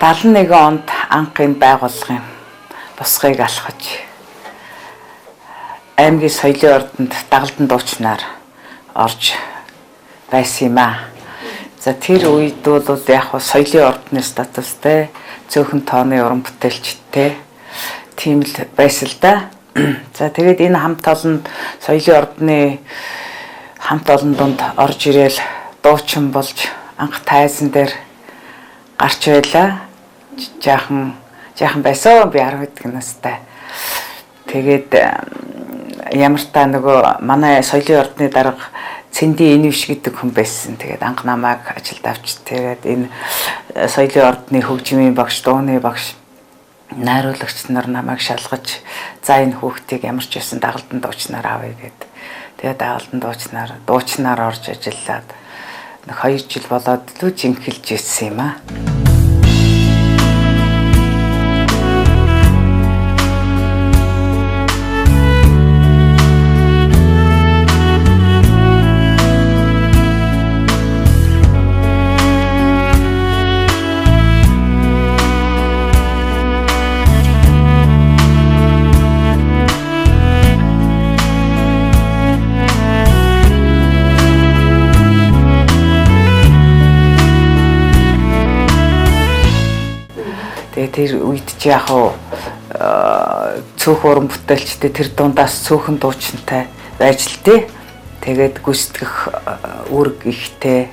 71 онд анхын байгууллагын босгыг алхаж аймгийн соёлын ордонд дагалдан дуучнаар орж байсан юм аа. За тэр үед бол яг соёлын ордны статустай цөөхөн тооны уран бүтээлчтэй тийм л байсан л да. За тэгээд энэ хамт олонд соёлын ордны хамт олон донд орж ирээл дуучин болж анх тайзан дээр гарч байлаа. Жаахан байсан би 11 настай. Тэгээд ямар та нөгөө манай соёлын ордны дарга Цэнди Энивш гэдэг хүн байсан. Тэгээд анх намайг ажилд авч тэгээд энэ соёлын ордны хөгжмийн багш, дууны багш, найруулагч нар намайг шалгаж за энэ хүүхдийг ямар ч байсан дагалдан дуучнаар авъя гэд. Тэгээд дагалдан дуучнаар орж ажиллаад 2 жил болоод л жинхэлж ирсэн юм аа. Тэр үед ч яг цөөх уран бүтээлчтэй тэр дундаас цөөхөн дуучинтай байж л дээ. Тэгээд гүйцэтгэх үүрэг ихтэй.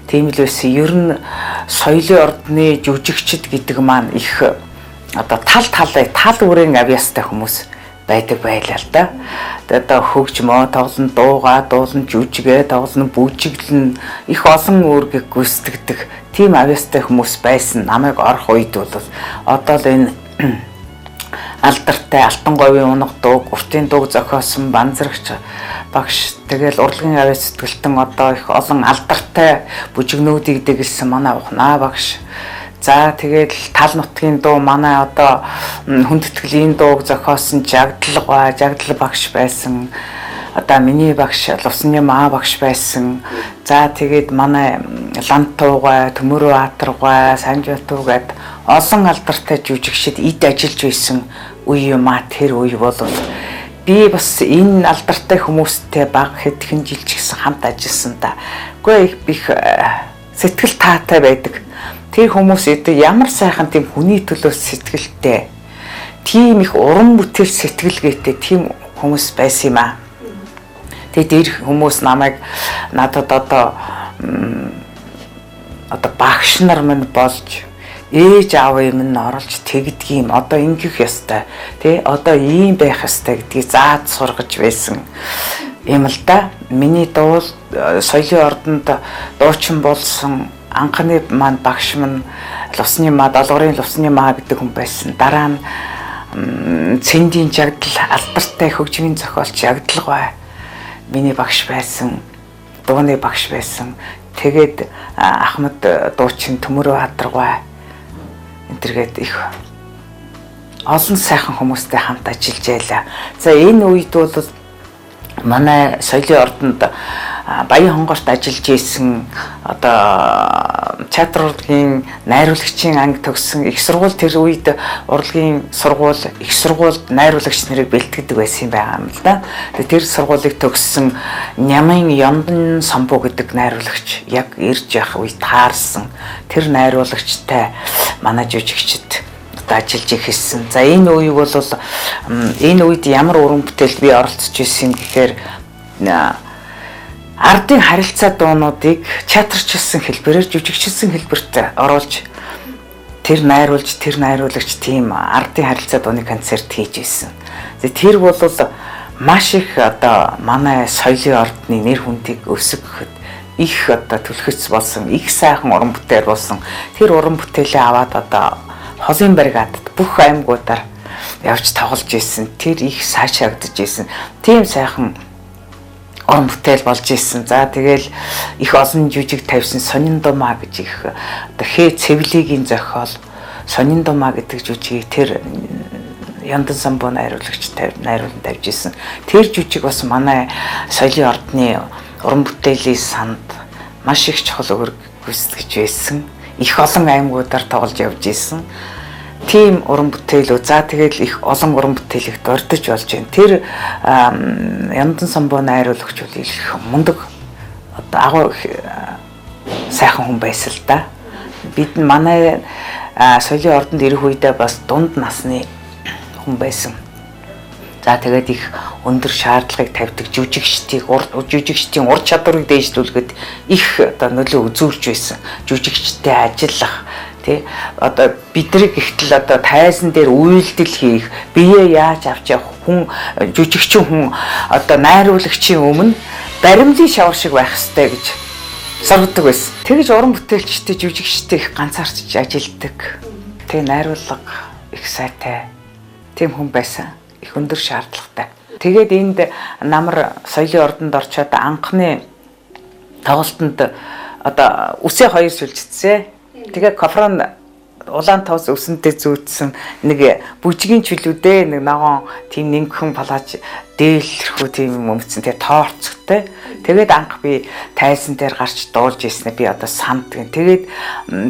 Тийм л байсан. Ер нь соёлын ордны жүжигчд гэдэг маань их тал үрийн авьяастай хүмүүс байдаг байлаа л да. Тэгээд хөгжмөө тоглон, дуугаа дуулан, жүжигээ тоглон, бүжиглэн их олон үүргийг гүйцэтгэдэг тийм авьяастай хүмүүс байсан. Намайг орох үед бол одоо л энэ алдартай Алтан говийн унаг дууг, уртын дууг зохиосон банзрагч багш, тэгэл урлагийн авьяас сэтгэлтэн одоо их олон алдартай бүжигнүүдийг дэглэсэн манай ухнаа багш. За тэгээд тал нутгийн дуу манай одоо хүндэтгэлийн дууг зохиосон Жагдал багш байсан. Одоо миний багш Лусны маа багш байсан. За тэгээд манай Лантуугай, Төмөрөө Атаргай, Санжаатуу гээд олон алдартай жүжигчид эд ажиллаж байсан үе юм аа. Тэр үе бол би бас энэ алдартай хүмүүстэй баг хэдхэн жил ч гэсэн хамт ажилласан да. Гэхдээ их сэтгэл таатай байдаг. Тэр хүмүүс ямар сайхан тийм хүний төлөө сэтгэлтэй, тийм их уран бүтээл сэтгэлгээтэй тийм хүмүүс байсан юм аа. Тэгээд тэр хүмүүс намайг надад одоо багш нар минь болж ээж аав юм нь оруулж тэгдгийм одоо ингэх ёстой тий одоо ийм байх ёстой гэдгийг зааж сургаж байсан юм л да. Миний дуул соёлын ордонд дуучин болсон анхны маань багш минь Лусны маа, Долгорын Лусны маа гэдэг хүн байсан. Дараа нь Цэндийн Жагдал алдартай хөгжмийн зохиолч Жагдал бай. Миний багш байсан, дууны багш байсан. Тэгээд Ахмад дуучин Төмөрөө Атаргай энтергээд их олон сайхан хүмүүстэй хамт ажиллаж байлаа. За энэ үед бол манай соёлын ордонд Баян хонгорт ажиллаж исэн одоо театр урлагийн найруулагчийн анги төгссөн их сургууль тэр үед урлагийн сургууль их сургуульд найруулагч нарыг бэлтгэдэг байсан юм байгаа юм л да. Тэр сургуулийг төгссөн Нямын Ёндан Самбуу гэдэг найруулагч яг ирж явах үед таарсан тэр найруулагчтай манай жүжигчд ажиллаж ихсэн. За энэ үе бол энэ үед ямар уран бүтээлд би оролцож ирсэн гэхээр ардын харилцаа дуунуудыг театрчилсан хэлбэрээр жүжигчилсан хэлбэрт оруулж тэр найруулагч тийм ардын харилцаа дууны концерт хийж ирсэн. Тэр бол маш их одоо манай соёлын ордны нэр хүндийг өсгөхөд их одоо түлхэц болсон, их сайхан уран бүтээл болсон. Тэр уран бүтээлээ аваад одоо Холын бригадад бүх аймагуудаар явж тоглож ирсэн. Тэр их сайшаагдж ирсэн. Тийм сайхан уран бүтээл болж ирсэн. За тэгэл их олон жүжиг тавьсан Сонин Думаа гэж их одоо хээ цэвлигийн зохиол Сонин Думаа гэдэг жүжигийг тэр Ёндан Самбуу найруулагч найруулан тавьж ирсэн. Тэр жүжиг бас манай соёлын ордны уран бүтээлийн санд маш их чухал үүрэг гүйцэтгэж байсан. их олон аймагуудаар тоглож явж исэн. Тийм уран бүтээл үү. За тэгэл их олон уран бүтээлийг дурдж болж байна. Тэр Яндан Самбуу найруулагч бол их мундаг одоо агуу сайхан хүн байсан л да. Бид манай соёлын ордонд ирэх үедээ бас дунд насны хүн байсан. За тэгээд их өндөр шаардлагыг тавьдаг жүжигчдийн ур чадварыг дээшлүүлэхэд их одоо нөлөө үзүүлж байсан. Жүжигчтэй ажиллах тий одоо бидний ихтэл одоо тайзан дээр үйлдэл хийх, бие яаж авч явах хүн жүжигчин хүн одоо найруулагчийн өмнө баримлын шавар шиг байх ёстой гэж сарвдаг байсан. Тэгэж уран бүтээлчтэй жүжигчтэй их ганцаарч ажилддаг. Тэг найруулга их сайтай тийм хүн байсан. Их өндөр шаардлагатай. Тэгээд энд намар соёлын ордонд орчоод анхны тоглолтод одоо үсээ хоёр сүлжчихсэн. Тэгээ кофрон улаан тоос өсөнтэй зүүтсэн нэг бүжгийн чөлөөдөө нэг ногоон тийм нэгхэн палаж дээлэрхүү тийм өмцсөн тэгээ тоорцогтой. Тэгээд анх би тайзан дээр гарч дуулж ирсэн би одоо санд. Тэгээд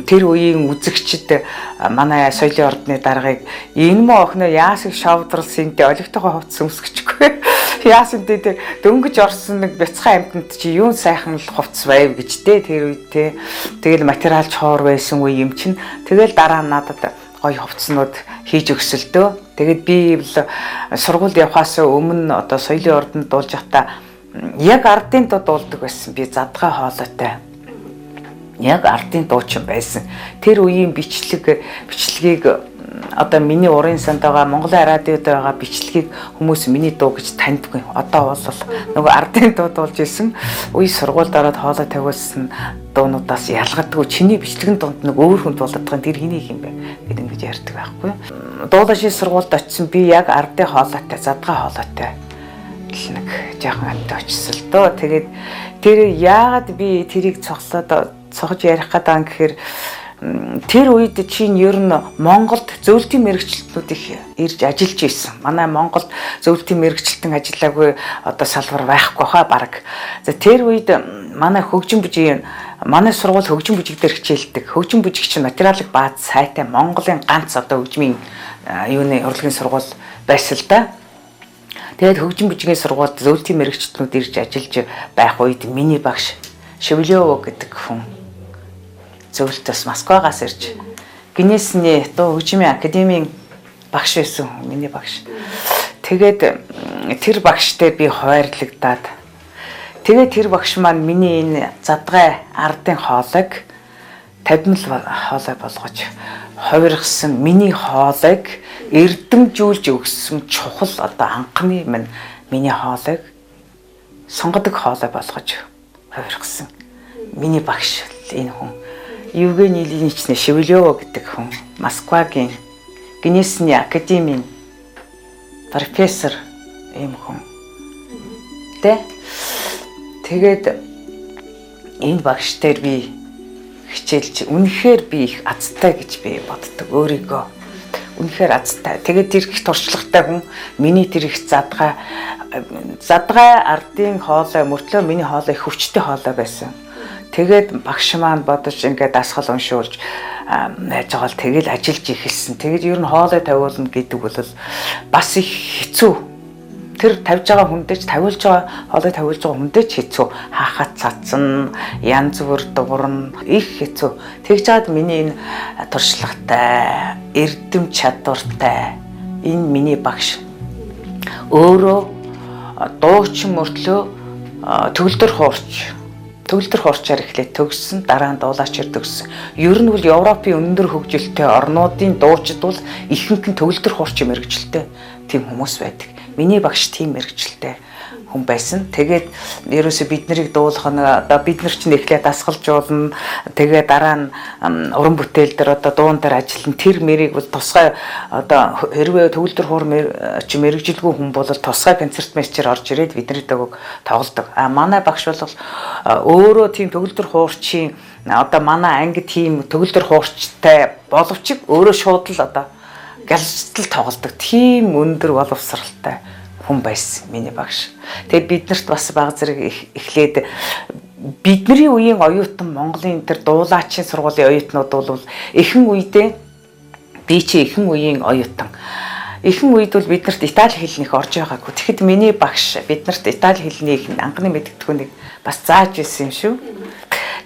тэр үеийн үзэгчд манай соёлын ордны даргаыг энэ мө охиноо яасыг шавдралсан тэ олигтойгоо хувцас өмсгөчгүй. Яасан тэ дөнгөж орсон нэг бяцхан амтнд чи юу сайхан л хувцас байв гэж тэр үед тэ. Тэгэл материал чоор байсан үе юм чин. Тэгэл дараа нь надад гоё хувцснууд хийж өгсөлдөө. Тэгээд би сургуульд явхаас өмнө одоо соёлын ордонд дуулж байхдаа яг ардын дуу дуулдаг байсан. Би задгай хоолойтой. Яг ардын дуучин байсан. Тэр үеийн бичлэгийг одоо миний урын санд байгаа Монголын радиод байгаа бичлэгийг хүмүүс миний дуу гэж таньдгүй. Одоо бол нөгөө ардын дуу дуулж исэн. Үе сургуульд ороод хоолой тавиулсан дуунуудаас ялгадгүй. Чиний бичлэгэн дунд нэг өөр хүн дуулдаг. Тэр хэний юм бэ гэд ингэж ярьдаг байхгүй. Дуулашийн сургуульд очисон би яг ардын хоолойтой, задгай хоолойтой нэг жоохон амт очсон л доо. Тэгээд тэр яагаад би тэрийг цогж ярих гэдэг юм гэхээр тэр үед чинь ер нь Монголд зөвлөлтийн мэрэгчлэлтүүд их ирж ажиллаж байсан. Манай Монголд зөвлөлтийн мэрэгчлэлтэн ажиллаагүй одоо салбар байхгүй хаа баг. За тэр үед манай хөгжим бүжгийн манай сургууль хөгжим бүжиг дээр хичээлдэг. Хөгжим бүжиг чинь материалыг бааз сайтай Монголын ганц одоо хөгжмийн юуны урлагийн сургууль байсан л да. Тэгээд хөгжим бүжгийн сургуульд зөвлөлтийн мэрэгчлэлтнүүд ирж ажиллаж байх үед миний багш Шевлёв гэдэг хүн зөвлөлтөөс Москвагаас ирж Гинесний дуу хөгжмийн академийн багш байсан миний багш. Тэгээд тэр багштай би хуваарлагдаад тэгээд тэр багш маань миний энэ задгай ардын хоолойг тавимл хоолой болгож хувиргасан миний хоолойг эрдэмжүүлж өгсөн чухал одоо анхны миний хоолойг сонгодог хоолой болгож хувиргасан миний багш энэ хүн Евгений Ильич Шевлёв гэдэг хүн Москвагийн Гинесний академийн профессор ийм хүн. Тэгээд энэ багштай би хичээлж үнэхээр би их азтай гэж би боддог өөрийгөө. Үнэхээр азтай. Тэгээд тэр их туршлагатай хүн миний тэр их задгай ардын хоолой мөртлөө миний хоолой их хүчтэй хоолой байсан. Тэгээд багш маань бодож ингээд дасгал уншуулж яаж байгаа л тэгэл ажиллаж ихэлсэн. Тэгээд ер нь хоолой тавиулна гэдэг бол бас их хэцүү. Тэр тавьж байгаа хүндэж тавиулж байгаа хоолой тавиулж байгаа хүндэж хэцүү. Хаахад цацсан, янз бүр дуурна их хэцүү. Тэгж жаад миний энэ туршлагатай, эрдэм чадвартай энэ миний багш өөрөө дуучин мөртлөө төгөлдөр хуурчаар эхлээд төгссөн, дараа нь дуулаачаар төгссөн. Ер нь бол Европын өндөр хөгжилтэй орнуудын дуучид бол ихэнх нь төгөлдөр хуурч мэрэгчлээ тийм хүмүүс байдаг. Миний багш тийм мэрэгчлээ хүн байсан. Тэгээд ерөөсө бид нарыг дуулах нь одоо бид нар чинь эхлээд дасгалжуулна. Тэгээд дараа нь уран бүтээл дээр одоо дуун дээр ажиллана. Тэр мэрийг бол тусгай одоо хэрвээ төгөлдөр хуур чи мэрэгжилгүй хүн бол тусгай концерт мессежээр орж ирээд бидний дээгүүг тоглодог. Манай багш бол өөрөө тийм төгөлдөр хуурчийн одоо манай анги тийм төгөлдөр хуурчтай боловч өөрөө шууд л одоо галзтал тоглодог. Тийм өндөр боловсралтай хүн байсан миний багш. Тэгээд бид нарт бас баг зэрэг эхлээд бидний үеийн оюутан Монголын тэр дуулаачийн сургуулийн оюутнууд бол ихэнх үедээ би чи ихэнх үеийн оюутан. Ихэнх үед бол биднэрт Итали хэл нэх орж байгаагүй. Тэгэхэд миний багш биднэрт Итали хэлний анхны мэдгэдэгхүүнийг бас зааж ирсэн юм шүү.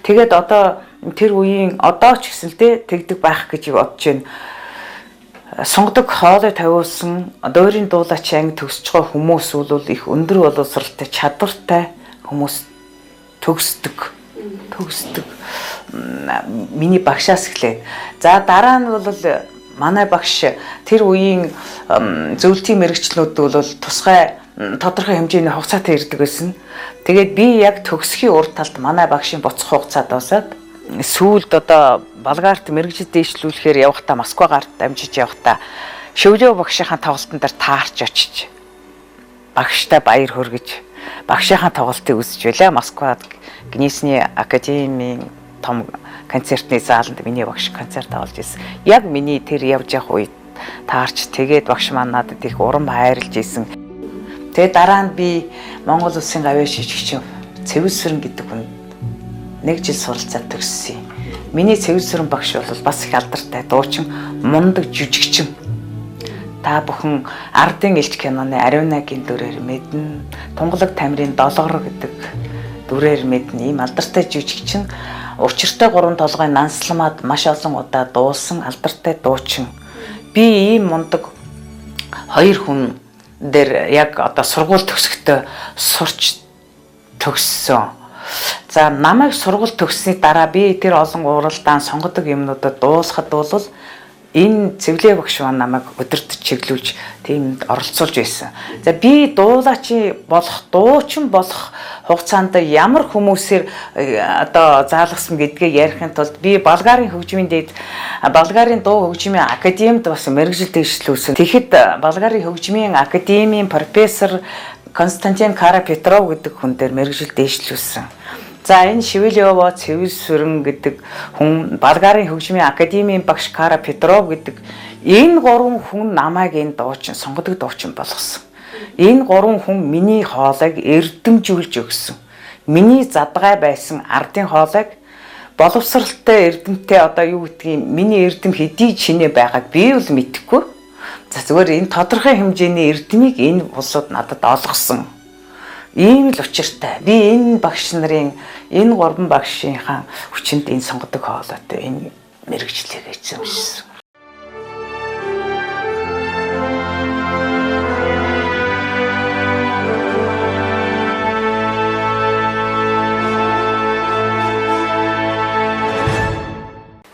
Тэгээд одоо тэр үеийн одоо ч гэсэлтэй тэгдэг байх гэж бодож байна. Сонгодог хоолой тавиулсан дойрын дуулаач анги төгсөж байгаа хүмүүс бол их өндөр боловсралтай чадвартай хүмүүс төгсдөг. Миний багшаас эхлээд. За дараа нь бол манай багш тэр үеийн зөвлөлтийн мэрэгчлүүд бол тусгай тодорхой хэмжээний хугацаатай ирдэг байсан. Тэгээд би яг төгсхийн урд талд манай багшийн буцах хугацаа дуусаад сүүлд одоо Болгарт мэрэгжил дэвшлүүлэхээр явахдаа Москвагаар дамжиж явахдаа Шөвлөө багшийнхаа тоглолтын дээр таарч очиж багштай баяр хүргэж багшийнхаа тоглолтыг үзэж байлаа. Москвад Гнесний академийн том концертны зааланд миний багш концерт авалж ирсэн. Яг миний тэр явж явах үед таарч тэгээд багш маань надад их урам хайрлж ирсэн. Тэгээд дараа нь би Монгол Улсын гавьяа шижигчин Цэвэсвэрэн гэдэг хүн 1 жил суралцаад төгссөн. Миний Цэвэсвэрэн багш бол бас их алдартай дуучин, мундаг жүжигчин. Та бүхэн Ардын элч киноны Ариунагийн дүрээр мэднэ. Тунгалаг тамирын Долгор гэдэг дүрээр мэднэ. Ийм алдартай жүжигчин. Учиртай 3 толгойн Нансламад маш олон удаа дуулсан алдартай дуучин. Би ийм мундаг 2 хүн дээр яг одоо сургууль төгсөхдөө сурч төгссөн. За намайг сургууль төгссөний дараа би тэр олон уралдаан сонгодог юмнуудад дуусахад бол энэ Цэвлээ багш маань намайг өдөртөж чиглүүлж тиймд оролцуулж байсан. За би дуулаач болох, дуучин болох хугацаанд ямар хүмүүсээр одоо заалгасан гэдгээ ярихын тулд би Болгарын хөгжмийн дээд Болгарын дуу хөгжмийн академид бас мэргэжил дэвшлүүлсэн. Тэгэхэд Болгарын хөгжмийн академийн профессор Константин Карапетров гэдэг хүн дээр мэргэжил дэвшлүүлсэн. За энэ Шевелёва Цэвэсвэрэн гэдэг хүн, Болгарын хөгжмийн академийн багш Карапетров гэдэг энэ 3 хүн намайг энэ дуучин, сонгодог дуучин болгосон. Энэ 3 хүн миний хоолойг эрдэмжүүлж өгсөн. Миний задгай байсан ардын хоолойг боловсралтай эрдэмтэй одоо юу гэдгийг миний эрдэм хэдий чинээ байгааг би бол мэдэхгүй. За зүгээр энэ тодорхой хэмжээний эрдмийг энэ улсууд надад олгосон. Ийм л учиртай. Би энэ багш нарын энэ 3 багшийнхаа хүчинд энэ сонгодог хоолойтой энэ мэрэгчлийг эзэмшсэн.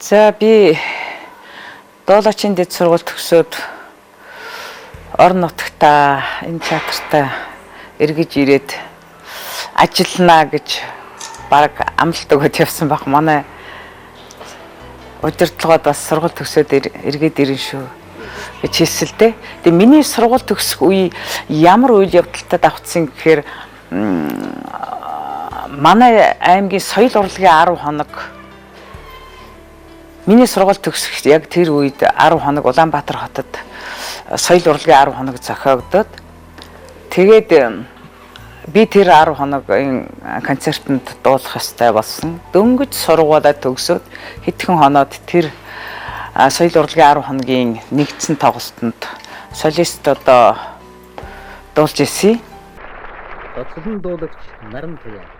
За би дуулаачийн дэд сургууль төгсөөд орон нутгата энэ театртаа эргэж ирээд ажиллана гэж баг амлалт өгöd явсан баг. Манай удирдлагууд бас сургууль төгсөөд эргээд ирэн шүү гэж хэлсэлтэй. Тэгээ миний сургууль төгсөх үе ямар үйл явдалтай давхцсан гэхээр манай аймгийн соёл урлагийн 10 хоног миний сургууль төгсөх яг тэр үед 10 хоног Улаанбаатар хотод соёл урлагийн 10 хоног зохиогдоод тэгээд би тэр 10 хоногийн концертанд дуулах ёстой болсон. Дөнгөж сургуулаа төгсөөд хэдхэн хоноод тэр соёл урлагийн 10 хоногийн нэгдсэн тоглолтод солист одоо дуулж ирсэн. Доцлон дуулагч Наран Туяа.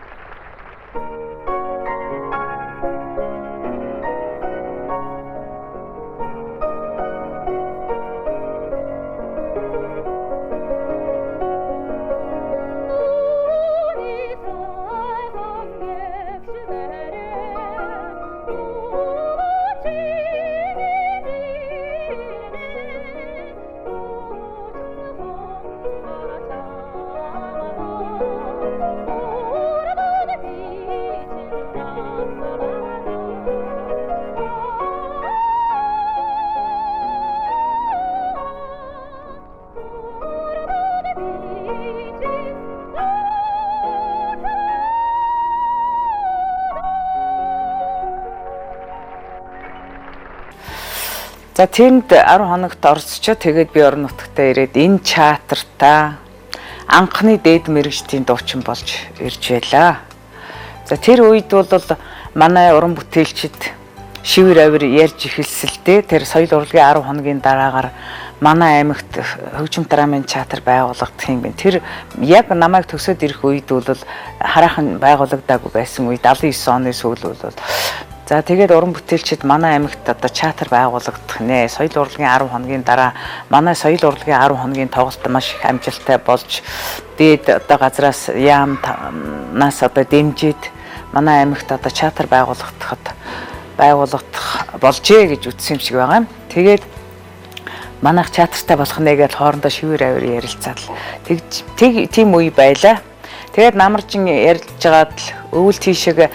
За тэнд 10 хоногт орцчоо тэгээд би орон нутгатаа ирээд энэ театртаа анхны дээд мэрэгчдийн дуучин болж ирж байлаа. За тэр үед бол манай уран бүтээлчид шивэр авир ярьж эхэлсэлтэй тэр соёл урлагийн 10 хоногийн дараагаар манай аймагт хөгжим драмын театр байгуулагдах юм байна. Тэр яг намайг төгсөөд ирэх үед бол хараахан байгуулагдаагүй байсан үед 79 оны сүүл бол за тэгээд уран бүтээлчид манай аймагт одоо театр байгуулагдах нэ. Соёл урлагийн 10 хоногийн дараа манай соёл урлагийн 10 хоногийн тоглолт маш их амжилттай болж дээд одоо газраас яамнаас одоо дэмжиж манай аймагт одоо театр байгуулагдах болжээ гэж үтсэн юм шиг байгаа юм. Тэгээд манайх театртай болох нэ гэж хоорондоо шивэр авир ярилцаад тийм үе байлаа. Тэгээд намаржин ярьж байгаад л өвөл тийшээ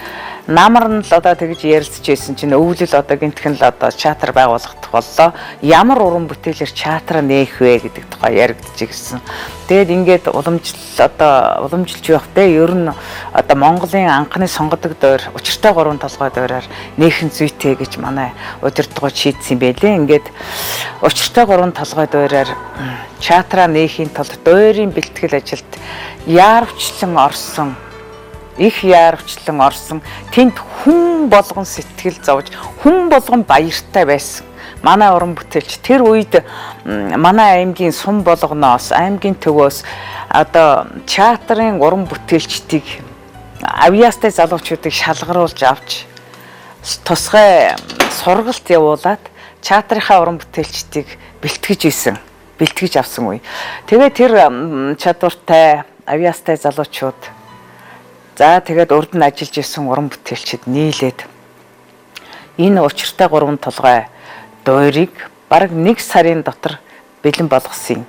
намар нь л одоо тэгж ярилцж байсан чинь өвлөл одоо гинтхэн л одоо театр байгуулагдах боллоо. Ямар уран бүтээлээр театр нээх вэ гэдэг тухай яригдж ирсэн. Тэгээд ингээд уламжилж явахдаа ер нь одоо Монголын анхны сонгодог дойр учиртай 3 толгой дойроор нээхэн зүйтэй гэж манай удирдгууд шийдсэн байлээ. Ингээд учиртай 3 толгой дойроор театраа нээхийн тулд дойрын бэлтгэл ажилд яарвчлан орсон их яарвчлан орсон тэнд хүн болгон сэтгэл зовж хүн болгон баяртай байсан манай уран бүтээлч тэр үед манай аймгийн сум болгоноос аймгийн төвөөс одоо театрын уран бүтээлчдийг авьяастай залуучуудыг шалгаруулж авч тусгай сургалт явуулаад театрынхаа уран бүтээлчдийг бэлтгэж авсан үе. Тэгээд тэр чадвартай авьяастай залуучууд за тэгээд урд нь ажиллаж исэн уран бүтээлчид нийлээд энэ учиртай 3 толгой дойрыг бараг 1 сарын дотор бэлэн болгосон юм.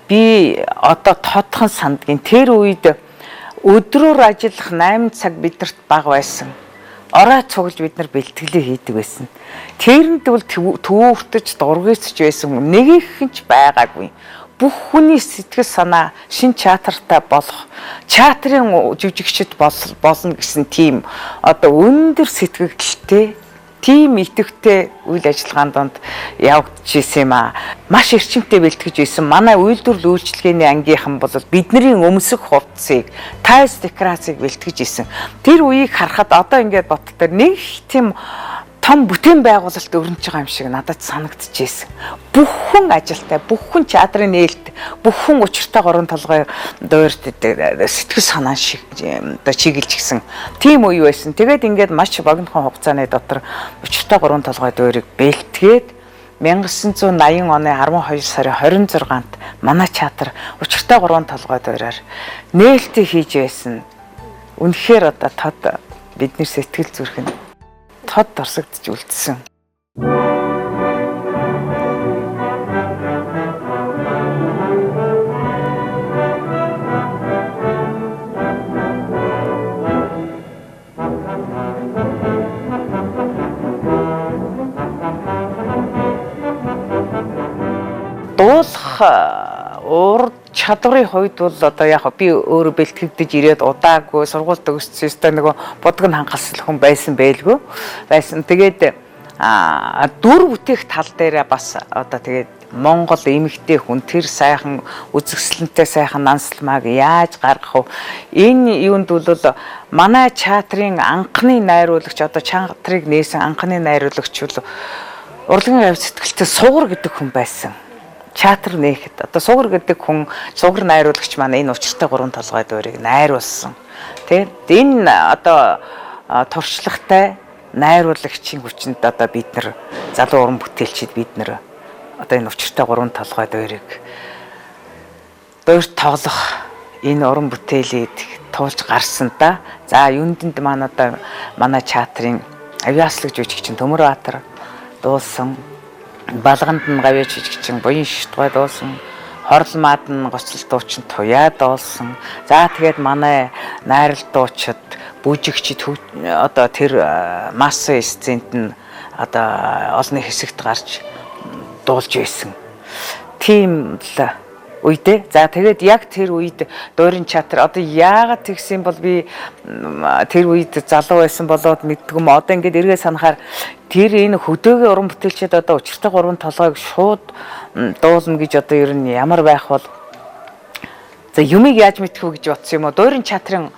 Би одоо тодхон сандгийн тэр үед өдрөөр ажиллах 8 цаг бидэрт бага байсан. Ороо цуглаж бид нар бэлтгэлээ хийдэг байсан. Тэрэнд бол төвөртөж дургүйсэж байсан нэг ихэнч байгаагүй. Бүх хүний сэтгэл санаа шин театртай болох театрын жүжигчд болно гэсэн тийм одоо өндөр сэтгэгдэлтэй тийм идэвхтэй үйл ажиллагаанд донд явагдаж исэн юм аа. Маш эрчимтэй бэлтгэж исэн. Манай үйлдвэрлэл үйлчилгээний ангийнхан бол бидний өмсөх хувцсыг тайс декорацийг бэлтгэж исэн. Тэр үеийг харахад одоо ингээд бодлоор нэг тийм том бүтээн байгуулалт өрнөж байгаа юм шиг надад санагдчихсэн. Бүхэн ажилтай, бүхэн театрын нээлт, бүхэн учиртай 3 толгой дойрт сэтгэл санаа шиг одоо чиглэж гисэн. Тийм үе байсан. Тэгээд ингээд маш богинохон хугацааны дотор учиртай 3 толгой дойрыг бэлтгээд 1980 оны 12 сарын 26-нд манай театр учиртай 3 толгой дойроор нээлттэй хийж байсан. Үнэхээр одоо тод бидний сэтгэл зүрх нь тод дурсагдж үлдсэн. Дуулах урд чадварын хувьд бол одоо яг би өөрөө бэлтгэгдэж ирээд удаагүй сургууль төгссөн өстой нөгөө бодог нь хангалттай хүн байсан байлгүй. Тэгээд дүр бүтээх тал дээр бас одоо тэгээд Монгол эмэгтэй хүн тэр сайхан үзэсгэлэнтэй сайхан нансалмааг яаж гаргах вэ? Энэ юунд бол манай театрын анхны найруулагч одоо театрыг нээсэн анхны найруулагч бол урлагийн авь сэтгэлтэй Сугар гэдэг хүн байсан. Театр нээхэд одоо Сугар гэдэг хүн Сугар найруулагч маань энэ учиртай 3 толгой дойрыг найруулсан. Тэгээд энэ одоо туршлагатай найруулагчийн хүчинд одоо бид нар залуу уран бүтээлчид бид нар одоо энэ учиртай 3 толгой дойрыг дойрт тоглох энэ уран бүтээлийг туулж гарсан да. За юундд маань одоо манай театрын авьяаслаг жүжигчин Төмөрбаатар дуулсан. Балганд нь гавьяа жижигчин Буян Шитгой дуулсан. Хорлмаад нь гоцлол дуучин Туяа дуулсан. За тэгээд манай найрал дуучид бүжигчид одоо тэр масс сценд нь одоо олонний хэсэгт гарч дуулж байсан. Тийм л үедээ. За тэгээд яг тэр үед дойрын театр одоо яагаад тэгсэн бол би тэр үед залуу байсан болоод мэддэг юм. Одоо ингээд эргээ санахаар тэр энэ хөдөөгийн уран бүтээлчид одоо учиртай 3 толгойг шууд дуулна гэж одоо ер нь ямар байх бол за юмыг яаж мэдэх вэ гэж бодсон юм уу? Дойрын театрын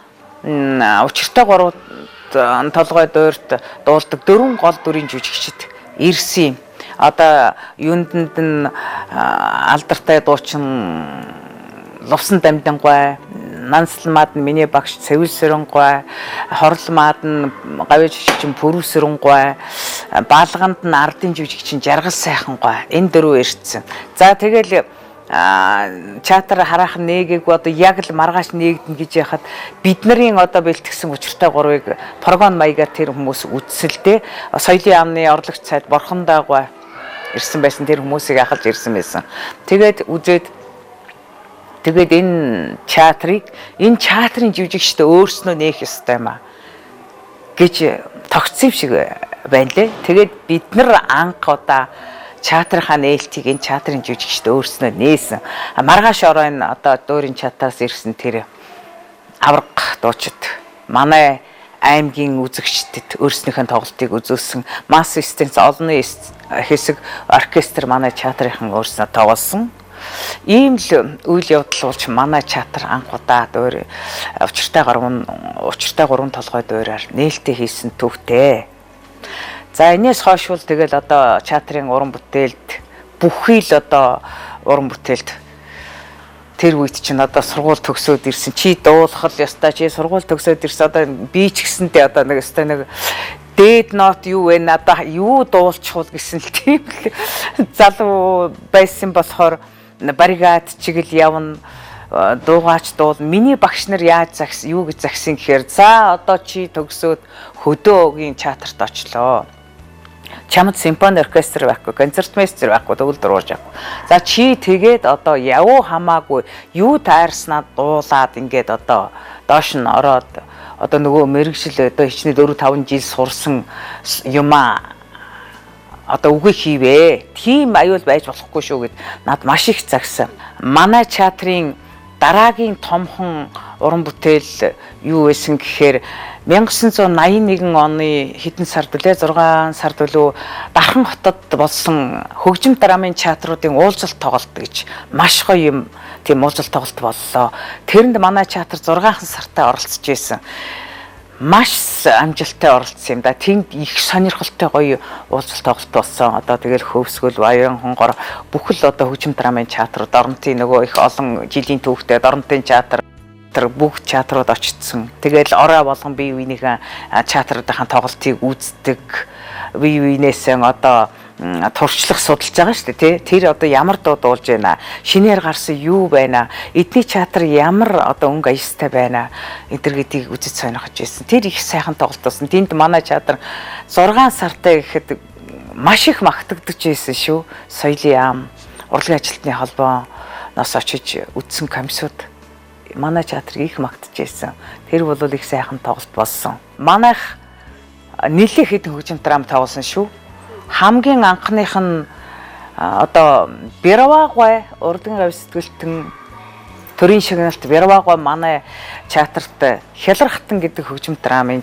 учиртай 3 толгой дуурт дуулдаг 4 гол дүрийн жүжигчид ирсэн юм. Одоо юунданд нь алдартай дуучин Лувсан Дамдангой, Нансалмаад нь миний багш Цэвэл Сүрэнгой, Хорлмаад нь гавьяа жүжигчин Пүрэв Сүрэнгой, Баалганд нь ардын жүжигчин Жаргал Сайхангой энэ 4 ирсэн. За тэгэл чатар хараахан нээгээгүй одоо яг л маргааш нээгдэн гэж яхад бид нарын одоо бэлтгэсэн учиртай 3-ыг прогон маягаар тэр хүмүүс үтсэлдээ соёлын яамны орлогч сайд Борхон Даагуй ирсэн байсан, тэр хүмүүсийг ахалж ирсэн байсан. Тэгээд энэ чатрын жүжигчтэй өөрснөө нээх ёстой юм а гэж тогтсон шиг байна лээ. Тэгээд бид нар анх удаа чатрынхаа нээлтийг энэ чатрын жүжигчтэй өөрснөө нээсэн. Маргааш оройн одоо дуурийн чатраас ирсэн тэр авраг дуучид манай аймгийн үзэгчдэд өөрснийхөө тоглолтыг үзүүлсэн масс эстенц олон хэсэг оркестр манай чатрынхан өөрснөө тоглосон. Ийм л үйл явдал болж манай чатар анх удаа дуур учиртай 3 толгой дуурайар нээлттэй хийсэн төвтэй. За энэс хойш бол тэгэл одоо чатрын уран бүтээлд бүхий л одоо уран бүтээлд тэр үед чинь одоо сургууль төгсөөд ирсэн чи дуулах л ёстой, чи сургууль төгсөөд ирсэн одоо би ч гэсэнтэй одоо нэг ёстой нэг дээд нот юу вэ надаа юу дуулчихвал гэсэн л тийм залуу байсан болохоор баригад чигэл явна дуугаач дуул миний багш нар яаж юу гэж загсан гэхээр за одоо чи төгсөөд хөдөөгийн чатарт очлоо. Чамд симфони оркестр байхгүй, концертмейстер байхгүй, төгөл дурууж авахгүй. За чи тэгээд одоо явуу хамаагүй юу таарснаа дуулаад ингээд одоо доош нь ороод одоо нөгөө мэрэгжил одоо хичнээн 4-5 жил сурсан юмаа одоо үгүй хийвээ. Тийм аюул байж болохгүй шүү гэд над маш их загсан. Манай чатрын дараагийн томхон уран бүтээл юу байсан гэхээр 1981 оны хэдэн сард үлээ 6 сард үлээ Дархан хотод болсон хөгжим драмын чатруудын уулзалт тоглолт гэж маш гоё юм тийм уулзалт тоглолт боллоо. Тэрэнд манай чатар 6 сартай оролцож байсан. Маш амжилттай оролцсон юм да. Тэнд их сонирхолтой гоё уулзалт тоглолт болсон. Одоо тэгэл хөвсгөл баян хонгор бүхэл одоо хөгжим драмын чатрууд орнотын нөгөө их олон жилийн түүхтэй орнотын чатар бүгд чатрууд очсон. Тэгэл орой болгон бие биенийхээ чатруудынхаа тоглолтыг үздэг. Бие биенээсээ одоо туршлах судалж байгаа шүү дээ тий. Тэр одоо ямар дуу дуулж байна? Шинээр гарсан юу байна? Эдний чатар ямар одоо өнгө аястай байна? Эдгээр гэдгийг үзэж сонирхож байсан. Тэр их сайхан тоглолт болсон. Тэнд манай чатар 6 сартай гэхэд маш их магтагдаж байсан шүү. Соёлын яам, урлагийн ажилтны холбооноос очиж үтсэн комиссууд манай чатрыг их магтаж байсан. Тэр бол их сайхан тоглолт болсон. Манайх нэлээд хэдэн хөгжим драм тоглосон шүү. Хамгийн анхных нь одоо Бяравагой урдын гавь сэтгүүлтэн төрийн шагналт Бяравагой манай чатарт Хялархтан гэдэг хөгжим драмын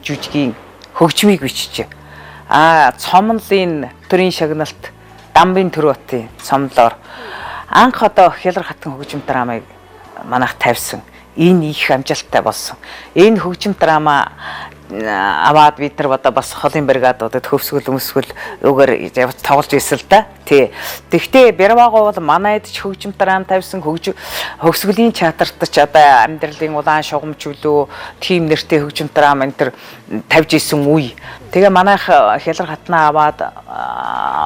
жүжигийн хөгжмийг бичжээ. Цомлын төрийн шагналт Дамбын Төрөтийн цомлоор анх одоо Хялархтан хөгжим драмыг манайх тавьсан. Энэ их амжилттай болсон. Энэ хөгжим драма аваад бид нар одоо бас холын бригадуудад хөвсгөл үгээр тоглож ирсэн л да. Тий. Тэгтээ Бяравагой бол манайд ч хөгжим драм тавьсан хөвсгөлийн чатарт ч одоо амьдралын улаан шугамжлуу тим нэртэй хөгжим драм энэ төр тавьж исэн үе. Тэгээ манайх Хялархатнаа аваад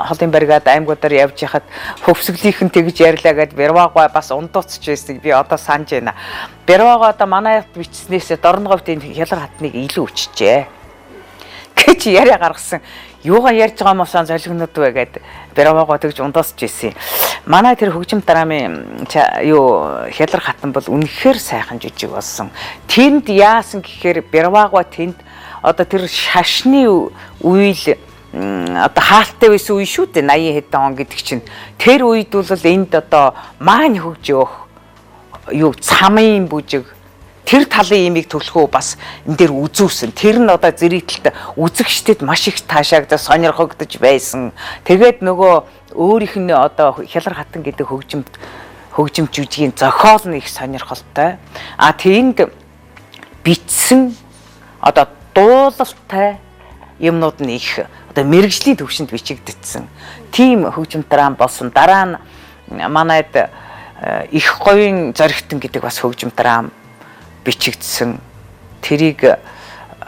холын бригад аймагуудаар явж яхад хөвсгөлийнхэн тэгж ярьлаа гэд Бяравагой бас ундууцч байсан. Би одоо санаж байна. Бяравагой одоо манайд бичснээс дорногойд энэ Хялархатныг илүү өчжээ гэж яриа гаргасан. Юугаа ярьж байгаа юм сан золигнууд вэ гэд Бяравагой тэгж ундуусч ирсэн. Манай тэр хөгжим драмын Хялархатан бол үнэхээр сайхан жүжиг болсон. Тэнд яасан гэхээр Бяравагой тэнд одоо тэр шашны үйл одоо хаалттай байсан үе шүү дээ 80 хэдэн он гэдэг чинь. Тэр үед бол энд одоо маань хөгжөөх цамын бүжиг тэр талын имийг төлөхөө бас энэ дээр үзүүлсэн. Тэр нь одоо зэрэгтэлд үзэгчдэд маш их таашаагдаж сонирхогдож байсан. Тэгээд нөгөө өөрийнх нь одоо Хялархатан гэдэг хөгжим жүжигийн зохиол нь их сонирхолтой. Тэнд бичсэн одоо дуулалтай юмнууд нь их одоо мэрэгжлийн төвшөнд бичигдсэн. Тийм хөгжим драм болсон. Дараа нь манайд их говийн зоригтон гэдэг бас хөгжим драм бичигдсэн. Тэрийг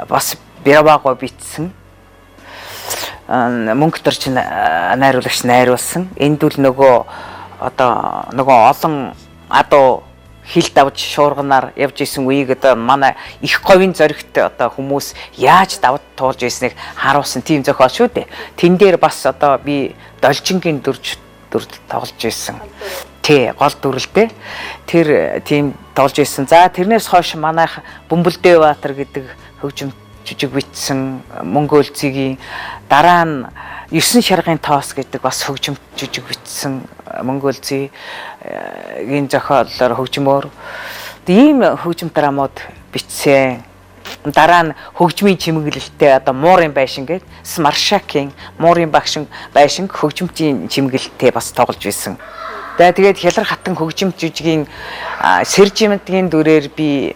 бас Бяаваагаа бичсэн. Мөнгө төрч найруулагч найруулсан. Энд үл нөгөө олон адуу хил давж шуурганаар явж исэн үеийг одоо манай их говийн зоригт одоо хүмүүс яаж давд туулж ирснийг харуулсан тийм зохиол шүү дээ. Тэн дээр бас одоо би Должингийн дүр тоглож ирсэн. Тий, гол дүрлээ. Тэр тийм тоглож ирсэн. За тэрнээс хойш манайх Бөмбөлдөө Баатар гэдэг хөгжим жижиг бичсэн, Мөнгө өлзигийн дараа нь 9 шаргын тоос гэдэг бас хөгжим жижиг бичсэн, Мөнгө өлзигийн зохиолоор хөгжмөөр ийм хөгжим драмууд бичсэн. Дараа нь хөгжмийн чимэглэлтэй одоо Муурын байшин гэдэг Маршакийн Муурын байшин хөгжимчийн чимэглэлтэй бас тоглож байсан. Тэгээд Хялар хатан хөгжим жижигийн Сэржимдгийн дүрээр би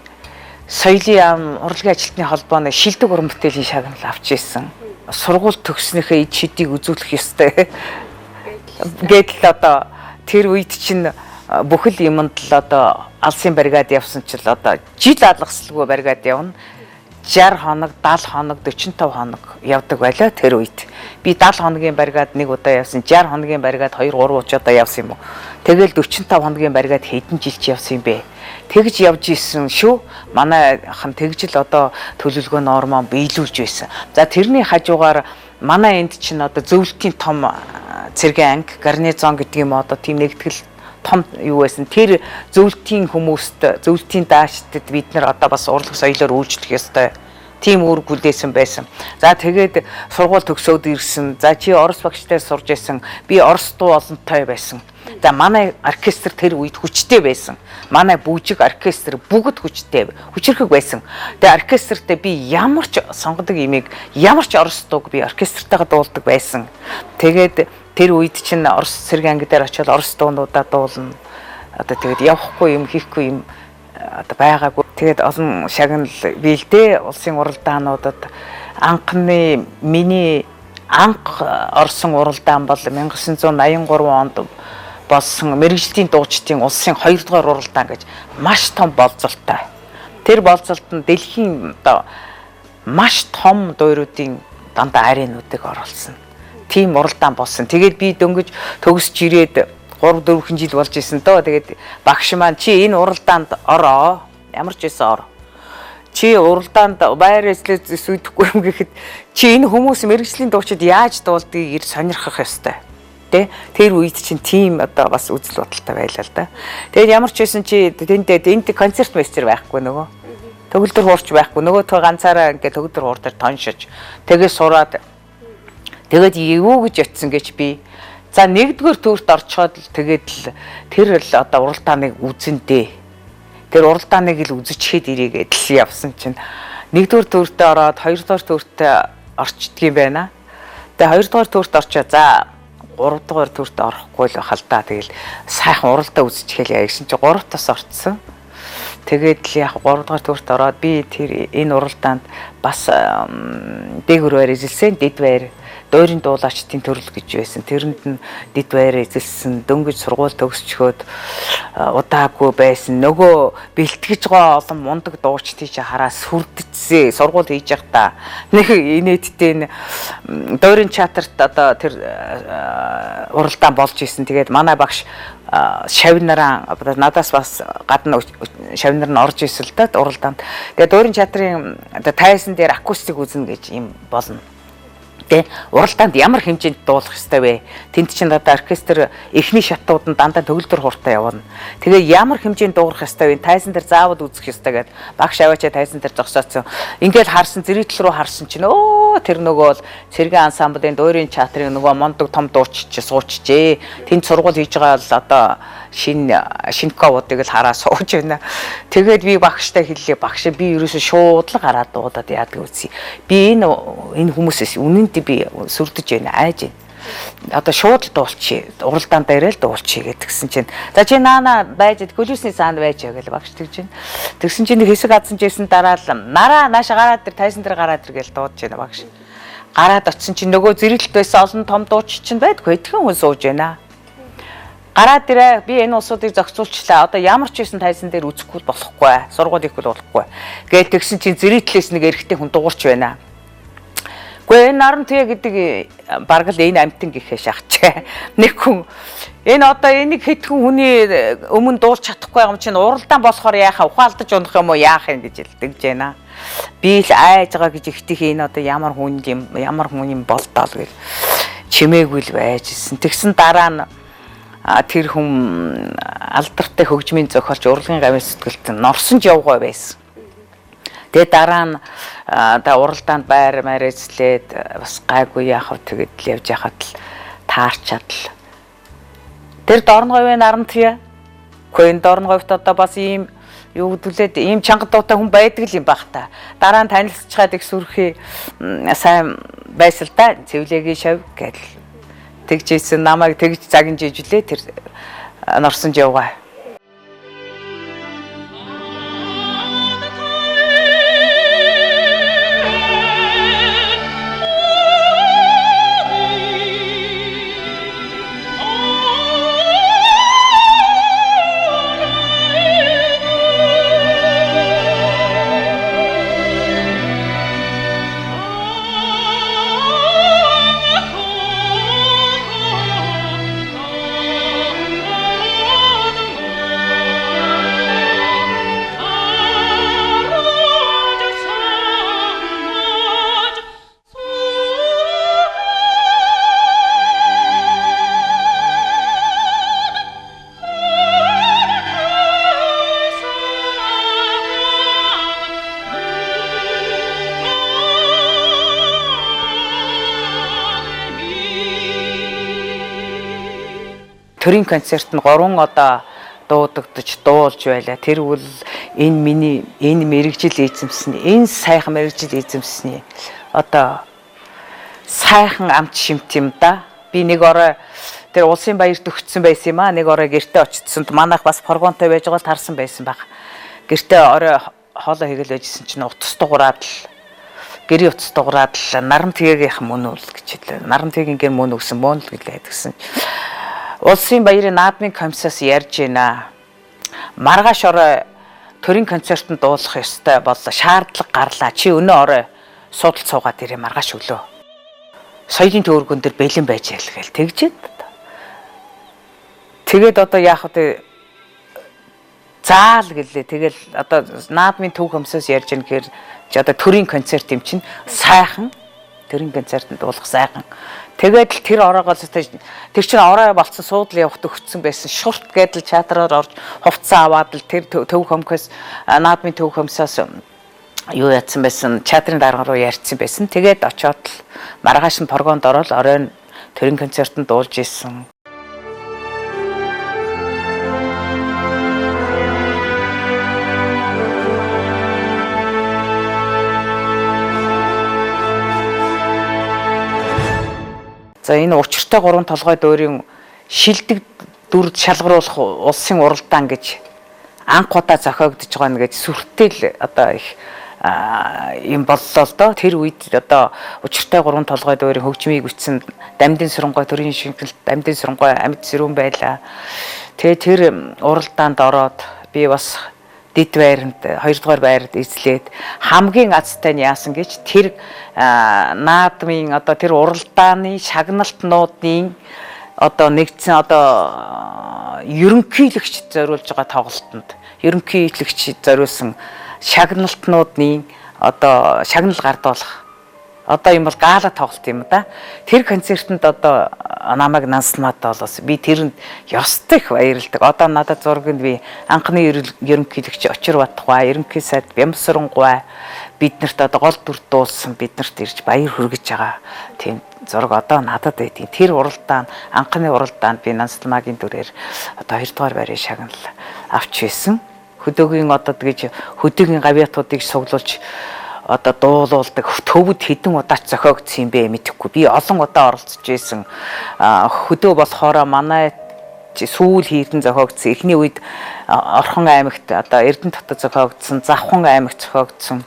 соёлын яам урлагийн ажилтны холбооны шилдэг уран бүтээлийн шагнал авч ирсэн. Сургууль төгснөхөө эд шидийг үзүүлэх ёстой. Гэтэл одоо тэр үед чинь бүхэл юмд л одоо алсын бригад явсан ч л одоо жил алгасалгүй бригад явна. 60 хоног, 70 хоног, 45 хоног явдаг байлаа тэр үед. Би 70 хоногийн бригад нэг удаа явсан, 60 хоногийн бригад 2 3 удаа явсан юм уу. Тэгэл 45 хоногийн бригад хэдэн жилч явсан юм бэ? Тэгж явж исэн шүү. Манай хан тэгж л одоо төлөвлөгөө нормоо биелүүлж байсан. За тэрний хажуугаар манай энд чинь одоо зөвлөлтийн том цэргийн анги, гарнизон гэдэг юм одоо тийм нэгтгэл том юу байсан. Тэр зөвлөлтийн хүмүүст, зөвлөлтийн даашдад бид нар одоо бас урлаг соёлоор үйлчлэх ёстой. Тийм үүрэг хүлээсэн байсан. За тэгээд сургууль төгсөөд ирсэн. За чи орос багштай сурж байсан. Би орос дуу олонтой байсан. За манай оркестр тэр үед хүчтэй байсан. Манай бүжиг оркестр бүгд хүчтэй, хүчрхэг байсан. Тэгээ оркестртээ би ямар ч сонгодог имийг, ямар ч орос дууг би оркестртайгаа дуулдаг байсан. Тэгээд тэр үед чинь орос цэргийн анги дээр очиод орос дуунуудаа дуулна. Одоо тэгээд явахгүй юм, хийхгүй юм одоо байгаагүй. Тэгээд олон шагнал биелдээ улсын уралдаануудад анхны миний анх орсон уралдаан бол 1983 онд болсон мэрэгжлийн дуучдын улсын 2 дугаар уралдаан гэж маш том боловсролтой. Тэр боловсролд дэлхийн одоо маш том дууруудын дандаа арeenуудыг оруулсан. Тийм уралдаан болсон. Тэгээд би дөнгөж төгсж ирээд 3-4 жил болж исэн дөө. Тэгээд багш маань чи энэ уралдаанд ороо. Ямар ч байсан ор. Чи уралдаанд байр эслээ зүтгэхгүй юм гэхэд чи энэ хүмүүс мэрэгжлийн дуучид яаж дуулдгийг сонирхох ёстой. Тэ? Тэр үед чинь тийм одоо бас үзэл бодолтой байлаа л да. Тэгээд ямар ч байсан чи энд концерт мастер байхгүй нөгөө. Төгөлдөр хуурч байхгүй. Нөгөөдөө ганцаараа ингээд төгөлдөр хуур дээр тоншиж тэгээд сураад тэгээд юу гэж ятсан гэж би за нэгдүгээр төрт орчоод тэгээд л тэр л одоо уралдааныг үзэндээ тэр уралдааныг л үзчихээд ирээгээд л явсан чинь нэгдүгээр төртөд ороод хоёрдугаар төртөд орчдөг юм байна. Тэгээд хоёрдугаар төртөд орчоо за гуравдугаар төртөд орохгүй л халдаа тэгэл сайхан уралдаа үзчихэл яа гэсэн чинь 3 тас орцсон. Тэгээд л яг 3 дугаар төртөд ороод би тэр энэ уралдаанд бас дээгүр байр эзэлсэн дэд байр дойрын дуулаачдын төрөл гэж байсан. Тэрэнд нь дэд байр эзэлсэн, дөнгөж сургууль төгсчгөөд удаагүй байсан. Нөгөө бэлтгэж байгаа олон мундаг дуучдыг хараа сүрдчихсэн. Сургууль хийж явахдаа нэг инээдтэй дойрын чатарт одоо тэр уралдаан болж исэн. Тэгээд манай багш шавнараа надаас бас гадна шавнар нь орж ирсэн л да уралдаанд. Тэгээд дойрын чатрын тайсан дээр акустик үзнэ гэж юм болно. Уралдаанд ямар хэмжээнд дуулах ёстой вэ? Тэнд чинь одоо оркестр эхний шатууд нь дандаа төгөлдөр хууртаа явна. Тэгээ ямар хэмжээнд дуулах ёстой вэ? Тайсан дээр заавал үзэх ёстой гэд багш аваачаа тайсан дээр зогсооцсон. Ингээд харсан зэрэгтэл рүү харсан чинь өө тэр нөгөө бол цэргийн ансамблын дойрын чатрын нөгөө мондог том дуучч суучжээ. Тэнд сургууль хийж байгаа бол одоо шинковуудыг л хараа сууж байна. Тэгээд би багштай хэллээ. Багш би ерөөсөө шууд л гараад дуудаад яадаг үзье. Би энэ хүмүүсээс үнэнд би сүрдэж байна айж байна. одоо шууд л дуулчих. Уралдаан дээрээ л дуулчих гэдгсэн чинь. За чи наана байж гөлөөсний саанд байж гэж багш тэгж байна. Тэгсэн чинь хэсэг адсан жисэн дараа л нараа нааша гараад тэр тайсан дээр гараад ир гэж дуудаж байна багш. Гараад очсон чинь нөгөө зэрэглэлт байсан олон том дууч чинь байдгүй эдхэн хүн сууж байна. Гараад ирээ би энэ улсуудыг зохицуулчлаа. Одоо ямар ч байсан тайзан дээр үзэхгүй болохгүй. Сургууль ихгүй болохгүй. Гээд тэгсэн чинь зэрэглэлээс нэг эрэгтэй хүн дуурч байна. Гэхдээ энэ наран тээ гэдэг бараг л энэ амтан гэхээ шахчаа. Нэг хүн энэ одоо энийг хэдхэн хүний өмнө дуулж чадахгүй юм чинь уралдаан болохоор яахаа ухаалдаж унах юм уу яах юм гэж хэлдэг байна. Би л айж байгаа гэж ихтих энэ одоо ямар хүн юм болдоо л гэж чимээгүй л байжсэн. Тэгсэн дараа нь тэр хүн алдартай хөгжмийн зохиолч урлагийн гавьяа сэтгэлт норсонж явгаа байсан. Тэгээ дараа нь уралдаанд байр эзлээд бас гайгүй яах вэ тэгээд л явж яхад л таарчаад л тэр Дорноговын нарантья Куин Дорноговт одоо бас ийм юу гэдүүлээд ийм чанга дуутай хүн байдаг юм бах та. Дараа нь танилцчихад их сүрхий сайн байсал та цэвлэгийн шав гэл тэгжсэн намайг тэгж загинж ижлээ тэр норсонж явгаа. Төрийн концерт нь 3 одоо дуудагдаж дуулж байлаа. Тэр бол энэ мэрэгжил эзэмсний, энэ сайхан мэрэгжил эзэмсний одоо сайхан амт шимт юм да. Би нэг орой тэр улсын баярт өгсөн байсан юм аа. Нэг орой гэртээ очицсонд манайх бас прогонтой байж байгаа л тарсан байсан баг. Гэртээ орой хоолоо хийгээл байжсэн чинь утас дуграад л гэрийн утас дуграад л наран тгийгийнх мөн үл гэж хэлээ. Наран тгийгийнх мөн өгсөн мөн л гэлээ гэсэн. Улсын баярын наадмын комиссаас ярьж байна. Маргааш орой төрийн концертанд дуулах ёстой боллоо. Шаардлага гарлаа. Чи өнөө орой суудалд суугаад ирээ маргааш өглөө. Соёлын төвөргөн дээр бэлэн байж ялгээл тэгжээд. Тэгээд одоо яах вэ? Заал гэлээ. Тэгэл одоо наадмын төв комиссаас ярьж байна гэхээр чи одоо төрийн концерт юм чинь сайхан төрийн концертанд дуулах сайхан. Тэгээд л тэр ороогоо тэр чинь орой болцсон суудлын явахт өгсөн байсан. Шурт гэдэл чатраар орж хувцас аваад л тэр төв комиссаас наадмын төв комиссаас юу ятсан байсан. Чатрын дарга руу ярьсан байсан. Тэгээд очиод л маргааш нь прогонд ороод оройн төрийн концертанд дуулж исэн. За энэ учиртай 3 толгой дөөрийн шилдэг дүр шалгаруулах улсын уралдаан гэж анх удаа зохиогдож байгаа нэгэж сүртэл одоо их юм боллоо л доо. Тэр үед одоо учиртай 3 толгой дөөрийн хөгжмийг бичсэн Дамдын Сүрэнгой төрийн шинжилт Дамдын Сүрэнгой амьд сэрүүн байлаа. Тэгээ тэр уралдаанд ороод би бас дэд байранд 2 дугаар байранд эзлээд хамгийн азтай нь яасан гэж тэр наадмын одоо тэр уралдааны шагналтнуудын одоо нэгдсэн одоо ерөнхийлөгч зориулж байгаа тоглолтод ерөнхийлөгч зориулсан шагналтнуудын одоо шагнал гардуулах одоо юм бол гала тоглолт юм да. Тэр концертанд одоо намайг нансалмаад болоос би тэрэнд ёстой их баярлдаг. Одоо надад зурганд би анхны ерөнхийлөгч Очир Батгай, ерөнхий сайд Бямсрангуй биднэрт одоо гол дүр дуулсан биднэрт ирж баяр хүргэж байгаа. Тийм зураг одоо надад байдیں۔ Тэр уралдаан анхны уралдаанд би нансалмаагийн дүрээр одоо 2 дугаар байрын шагнал авч байсан. Хөдөөгийн одоо тэгж хөдөөгийн гавьяатуудыг суглуулж одоо дуулуулдаг төвд хэдэн удаач зохиогдсон юм бэ мэдэхгүй. Би олон удаа оролцож байсан. Хөдөө болохоор манай сүүл хийдэн зохиогдсон. Эхний үед Орхон аймагт одоо Эрдэнэ хотод зохиогдсон, Завхан аймагт зохиогдсон.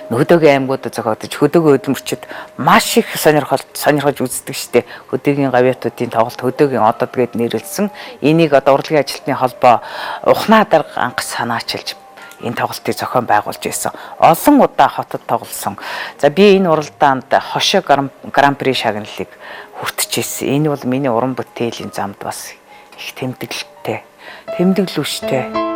Хөдөөгийн аймагуудад зохиогдож хөдөөгийн хөдөлмөрчид маш их сонирхож үздэг штеп. Хөдөөгийн гавьяатуудын тоглолт хөдөөгийн одод гэд нэрлэлсэн. Энийг одоо урлагийн ажилтны холбоо ухнаа дарга анх санаачилж энэ тоглолтыг зохион байгуулж байсан. Олон удаа хотод тоглосон. За би энэ уралдаанд хошоо гран-при шагналыг хүртэж ирсэн. Энэ бол миний уран бүтээлийн замд бас их тэмдэглэлтэй. Тэмдэглүүлжтэй.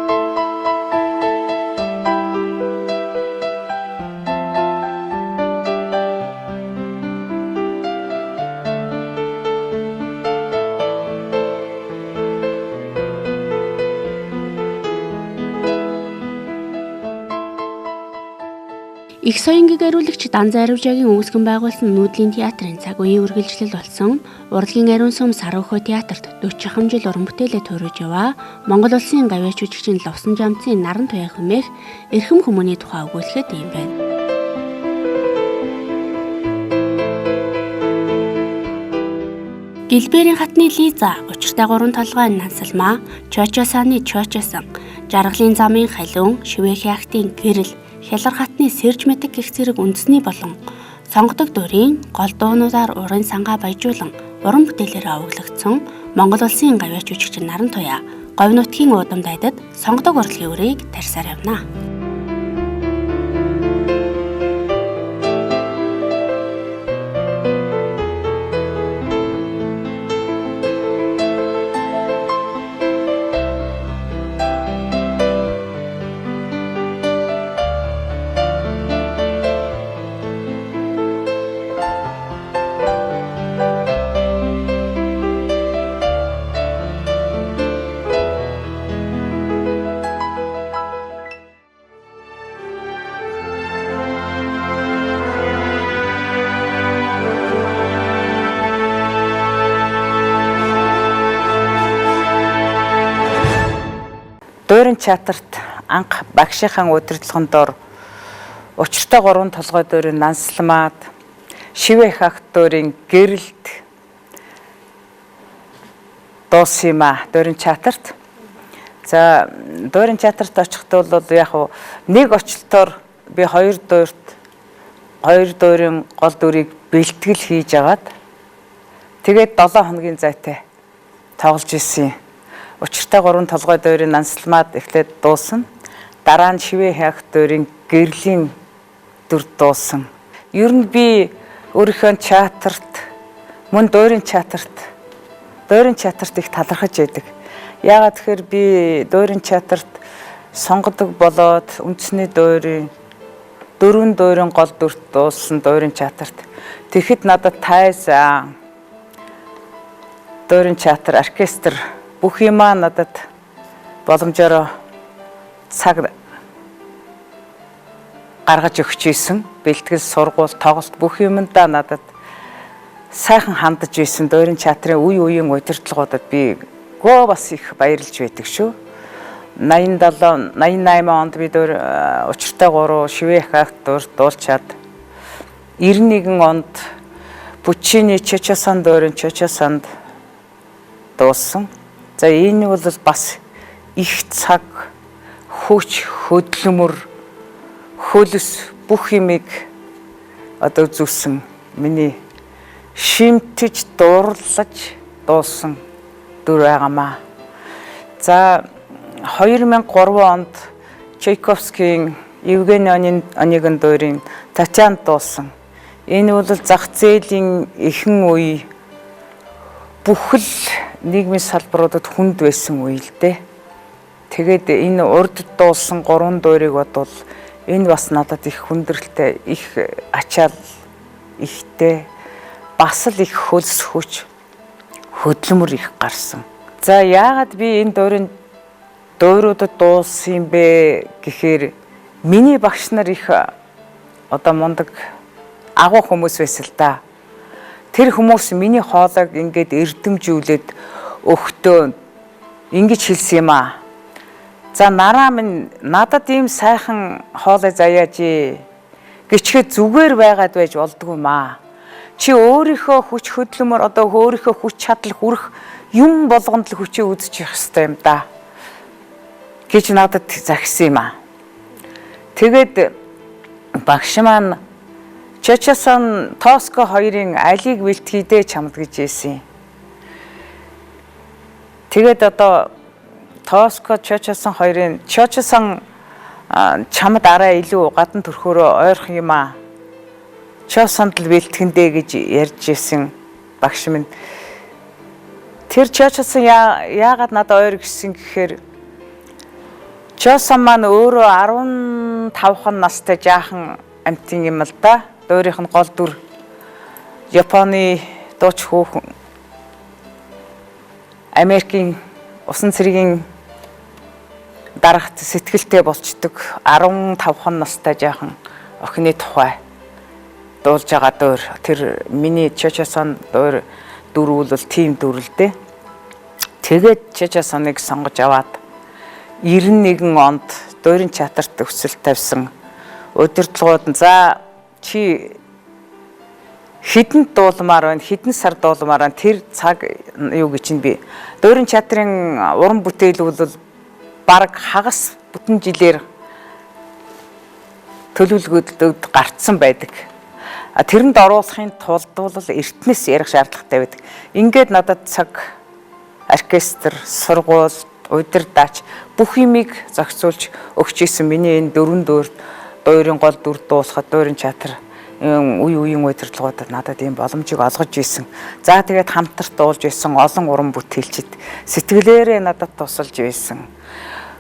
Их соёнгийн ариулагч Дан Заривжаагийн үүсгэн байгуулсан нүүдлийн театрын цаг үеийн үргэлжлэл болсон урлагийн ариун сүм Сарвхөө театрт 40 жил уран бүтээлээ төрөөж яваа Монгол улсын гавьяач жүжигчин Лувсан Жамцын Наран туяа хэмээх эрхэм хүмүүний тухай өгүүлэхэд юм байна. Гэлбэрийн хатны Лиза, учиртай гурван толгой Нансалмаа, Чочосаны Чочосон, Жаргалын замын Халиун, Шивэхийн актын Гэрэл, Хялар хатны Сэрж мэтэг гэх зэрэг үндэсний болон сонгодог дүрийн гол дуунуудаар урын сангаа баяжуулан уран бүтээлээр овоглогдсон Монгол улсын гавьяач жүжигчин Наран туяа говь нутгийн уудам дайдад сонгодог урлагийн үрийг тарьсаар явна. Дуурин театрт анх багшийнхаа удирдлагын дор учиртай гурван толгой дуурин Нансалмаад, Шивээх акт дуурин Гэрэлд дуусан юм а дуурин театрт. За дуурин театрт очиход бол яг нэг очлолтоор би хоёр дуурин гол дүрийг бэлтгэл хийж аваад тэгээд 7 хоногийн зайтай тоглож ирсэн юм. Учиртай гурван толгой дуурин Нансалмаад эхлээд дуусан. Дараа нь Шивээх акт дуурин Гэрлийн дүр дуусан. Ер нь би өөрийнхөө театрт мөн дуурин театрт их талархаж байдаг. Яагаад тэгэхээр би дуурин театрт сонгодог болоод үндэсний дөрвөн дуурин гол дүрт дуусан дуурин театрт. Тэгэхэд надад тайзан дуурин театр оркестр бүх юмаа надад боломжоор цаг гаргаж өгч ийсэн. Бэлтгэл, сургууль, тоглолт бүх юмдаа надад сайхан хандаж ийсэн. Дуурин театрын үеийн удирдлагуудад би бас их баярлж байдаг шүү. 88 онд би учиртай гурван Шивээх акт дуулчаад 91 онд Пуччини Чочосон дуурин Чочосонд дуусан. За энэ бол бас их цаг, хүч, хөдөлмөр, хөлөс бүх юмыг одоо зүсэн миний шимтэж дуурлаж дуусан дүр байгаамаа. За 2003 онд Чайковскийн Евгений Онегин дуурин Татьяна дуусан. Энэ бол зах зээлийн эхэн үе бүхэл нийгмийн салбаруудад хүнд байсан үе л дээ. Тэгээд энэ урд дуулсан гурван дуурийг бодвол энэ бас надад их хүндрэлтэй, их ачаал ихтэй, бас л их хөлс хүч, хөдөлмөр их гарсан. За яагаад би энэ дууруудад дуулсан юм бэ гэхээр миний багш нар их одоо мундаг агуу хүмүүс байсан л да. Тэр хүмүүс миний хоолойг ингээд эрдэмжүүлээд өгтөө ингэж хэлсэн юм аа. За нараа минь надад ийм сайхан хоолой заяаж гिचхэд зүгээр байгаад байж болдгүй маа. Чи өөрийнхөө хүч хөдлөмөр одоо өөрийнхөө хүч чадал хүрэх юм болгонд л хүчээ үзчих хэвээр юм да. Гэж надад загсан юм аа. Тэгээд багш маань Чочосон Тоско хоёрын алийг бэлтгийдээ чамд гэж хэлсэн. Тэгээд одоо Тоско Чочосон хоёрын Чочосон чамд арай илүү гадна төрхөөрөө ойрхон юм аа. Чосонд л бэлтгэндээ гэж ярьж ирсэн багш минь. Тэр Чочосон яагаад надад ойр гисэн гэхээр Чосон маань өөрөө 15хан настай жаахан амтын юм л да. Өөрийнх нь гол дүр Японы дууч хүүхэн Америкийн усан цэргийн дарагт сэтгэлтэй болчдөг 15хан настай жаахан охины тухай дуулж байгаа дөр. Тэр миний Чочосон дөр дөрвөл тийм дүрлдээ. Тэгээд Чочосоныг сонгож аваад 91 онд дуурин чатарт өсөл тавьсан удирдлагууд нь за чи хідэн дуулмаар байна, хідэн сар дуулмаар байна. Тэр цаг юу гэж чинь би дуурин чатрын уран бүтээл бол бараг хагас бүтэн жилээр төлөвлөгөөд гарцсан байдаг. Тэрэнд оруулахын тулд бол эртнээс ярих шаардлагатай байдаг. Ингээд надад цаг, оркестр, сургууль, удирдаач бүх юмыг зохицуулж өгч исэн миний энэ дөрвөн дүрд дуурин гол дүр дуусахад дуурин чатар үеийн удирдлагуудад надад ийм боломжийг олгож исэн. За тэгээд хамтарт дуулж исэн олон уран бүтээлчид сэтгэлээрээ надад тусалж байсан.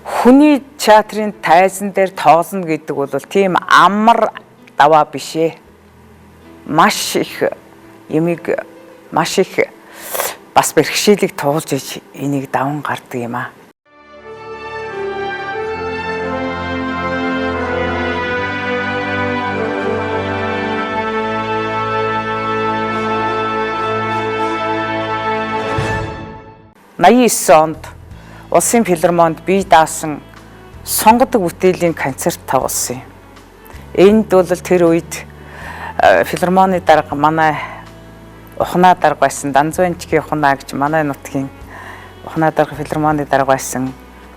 Хүний театрын тайзан дээр тоолно гэдэг бол тийм амар даваа биш ээ. Маш их юмыг маш их бас бэрхшээлийг туулж иж энийг даван гардаг юм аа. онд Улсын филармонд бие даасан сонгодог бүтээлийн концерт тавуулсан юм. Энд бол тэр үед филармоны дарга манай ухнаа дарга байсан. Данзуанчгийн ухнаа гэж манай нутгийн ухнаа дарга филармоны дарга байсан.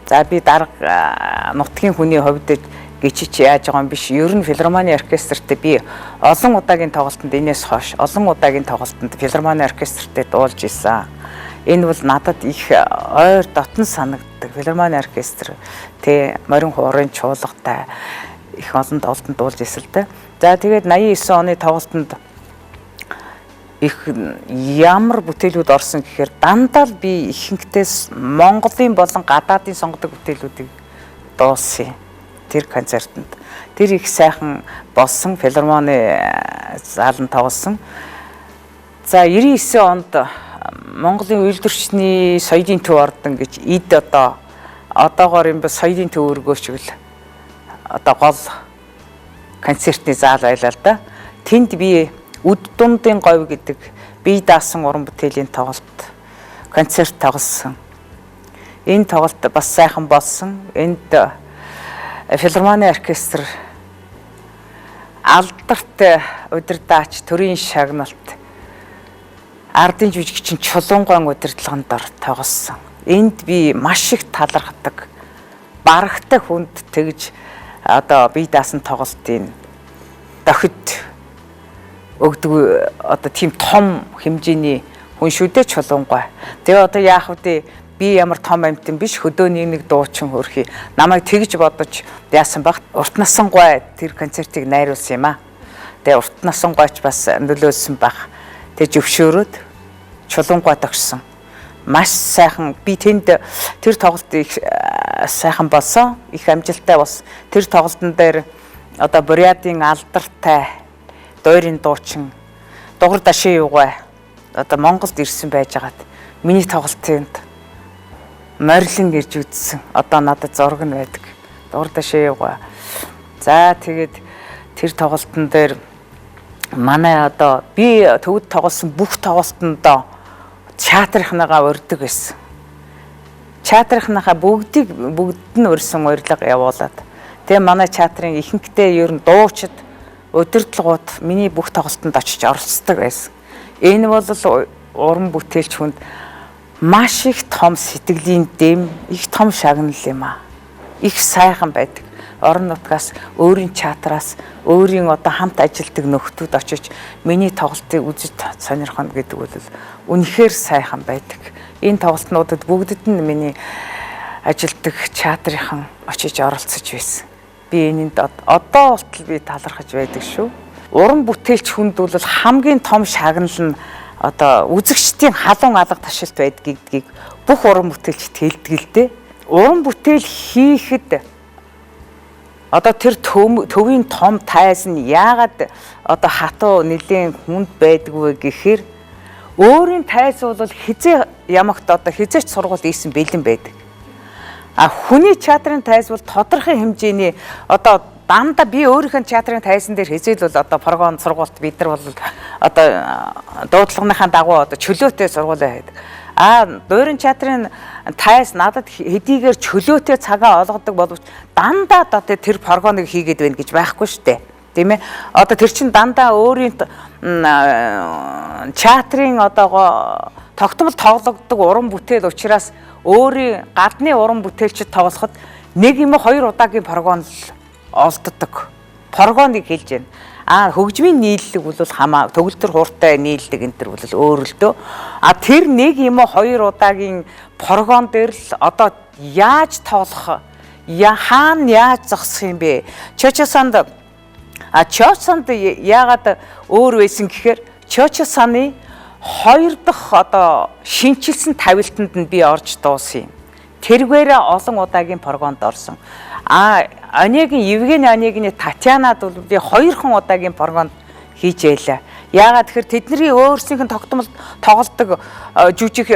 За би дарга нутгийн хүний хувьд гिचич яаж байгаа юм биш. Ер нь филармоны оркестртээ би олон удаагийн тоглолтод энэс хойш олон удаагийн тоглолтод филармоны оркестртээ дуулж исэн. Энэ бол надад их ойр дотн санагддаг. Филармоны оркестр тэ морин хуурын чуулгатай их олон тоглолтод дуулж исэн л дээ. За тэгээд 89 оны тоглолтод их ямар бүтээлүүд орсон гэхээр дандаа л би ихэнхдээ Монголын болон гадаадын сонгодог бүтээлүүдийг дууссан. Тэр концертанд тэр их сайхан болсон филармоны заалан тоглосон. За 99 онд Монголын үйлдвэрчний соёлын төв ордон гэж эд одоогоор юм ба соёлын төв өргөөчгөл гол концертны заал байлаа л да. Тэнд би үд дундын говь гэдэг бие даасан уран бүтээлийн тоглолт концерт тоглосон. Энэ тоглолт бас сайхан болсон. Энд филармоны оркестр алдарт удирдаач төрийн шагналт ардын жүжигчин Чулуунган удирдлаганд тоглосон. Энд би маш их талархдаг. Барагтай хүнд тэгж бие даасан тоглолтын дохид өгдөг тийм том хэмжээний хүн шүү дээ Чулуунгай. Тэгээ яах вэ? Би ямар том амьтан биш хөдөөний нэг дуучин хөрхий. Намайг тэгж бодож яасан баг. Урт насан гой тэр концертыг найруулсан юм аа. Тэгээ урт насан гойч бас нөлөөлсөн баг. Тэгээ зөвшөөрөөд Чулуунгай тогсон. Маш сайхан би тэнд тэр тоглолт их сайхан болсон. Их амжилттай болсон. Тэр тоглолтын дээр Бурятын алдартай дуурин дуучин Дугар Дашин юугай Монголд ирсэн байжгаад миний тоглолтынд морилон ирж үзсэн. Надад зураг нь байдаг. Дугар Дашин юугай. За тэгээд тэр тоглолтын дээр манай би төвд тоглосон бүх тоглолтонд театрынхнагаа урьдаг байсан. Театрынхнагаа бүгд нь урьсан урилга явуулаад. Тэгээ манай театрын ихэнхдээ ер нь дуучид удирдлагууд миний бүх тоглолтод очиж оролцдог байсан. Энэ бол уран бүтээлч хүнд маш их том сэтгэлийн дэм, их том шагнал юм аа. Их сайхан байдаг. Орон нутгаас, өөрийн чатраас, өөрийн одоо хамт ажилтдаг нөхдүүд очиж миний тоглолтыг үзэж сонирхно гэдэг бол үнэхээр сайхан байдаг. Энэ тоглолтнуудад бүгдэд нь миний ажилтдаг чатрынхан очиж оролцож байсан. Би энэнд одоо болтол би талархаж байдаг шүү. Уран бүтээлч хүнд бол хамгийн том шагнал нь одоо үзэгчдийн халуун алга ташилт байдгийг бүх уран бүтээлчд хэлдэг л дээ. Уран бүтээл хийхэд одоо тэр төвийн том тайз нь яагаад одоо хатуу нэлийн хүнд байдгүй гэхээр өөрийн тайз бол хизээ ямагт одоо хизээч сургууль ийсэн бэлэн байдаг. А хүний театрын тайз бол тодорхой хэмжээний одоо дандаа би өөрийнхөө театрын тайзан дээр хизээл бол одоо прогон сургуульд бид нар бол одоо дуудлагынхаа дагуу одоо чөлөөтэй сургуулаа байдаг. Дуурин театрын тайз надад хэдийгээр чөлөөтэй цагаа олгодог боловч дандаа одоо тэр прогоныг хийгээд байна гэж байхгүй шүү дээ. Тийм ээ. Одоо тэр чин дандаа өөрийн театрын одоо тогтмол тоглогддог уран бүтээл учраас өөрийн гадны уран бүтээлчд тоглоход нэг юм хоёр удаагийн прогон олддог. Прогоныг хэлж байна. Хөгжмийн нийллэг бол төгөлдөр хууртай нийллэг энэ төр бол өөр л дөө. Тэр нэг юм хоёр удаагийн прогон дээр л одоо яаж тоглох, хаана яаж зогсох юм бэ? Чочосанд яагаад өөр байсан гэхээр Чочосаны 2 дахь одоо шинчилсэн тавилтанд нь би орж дуусан юм. Тэргээрээ олон удаагийн прогонд орсон. Евгений Онегины Татьянад бол би 2хан удаагийн прогонд хийж ялаа. Яагаад тэгэхээр тэдний өөрсдийнх нь тогтмол тоглодог жүжиг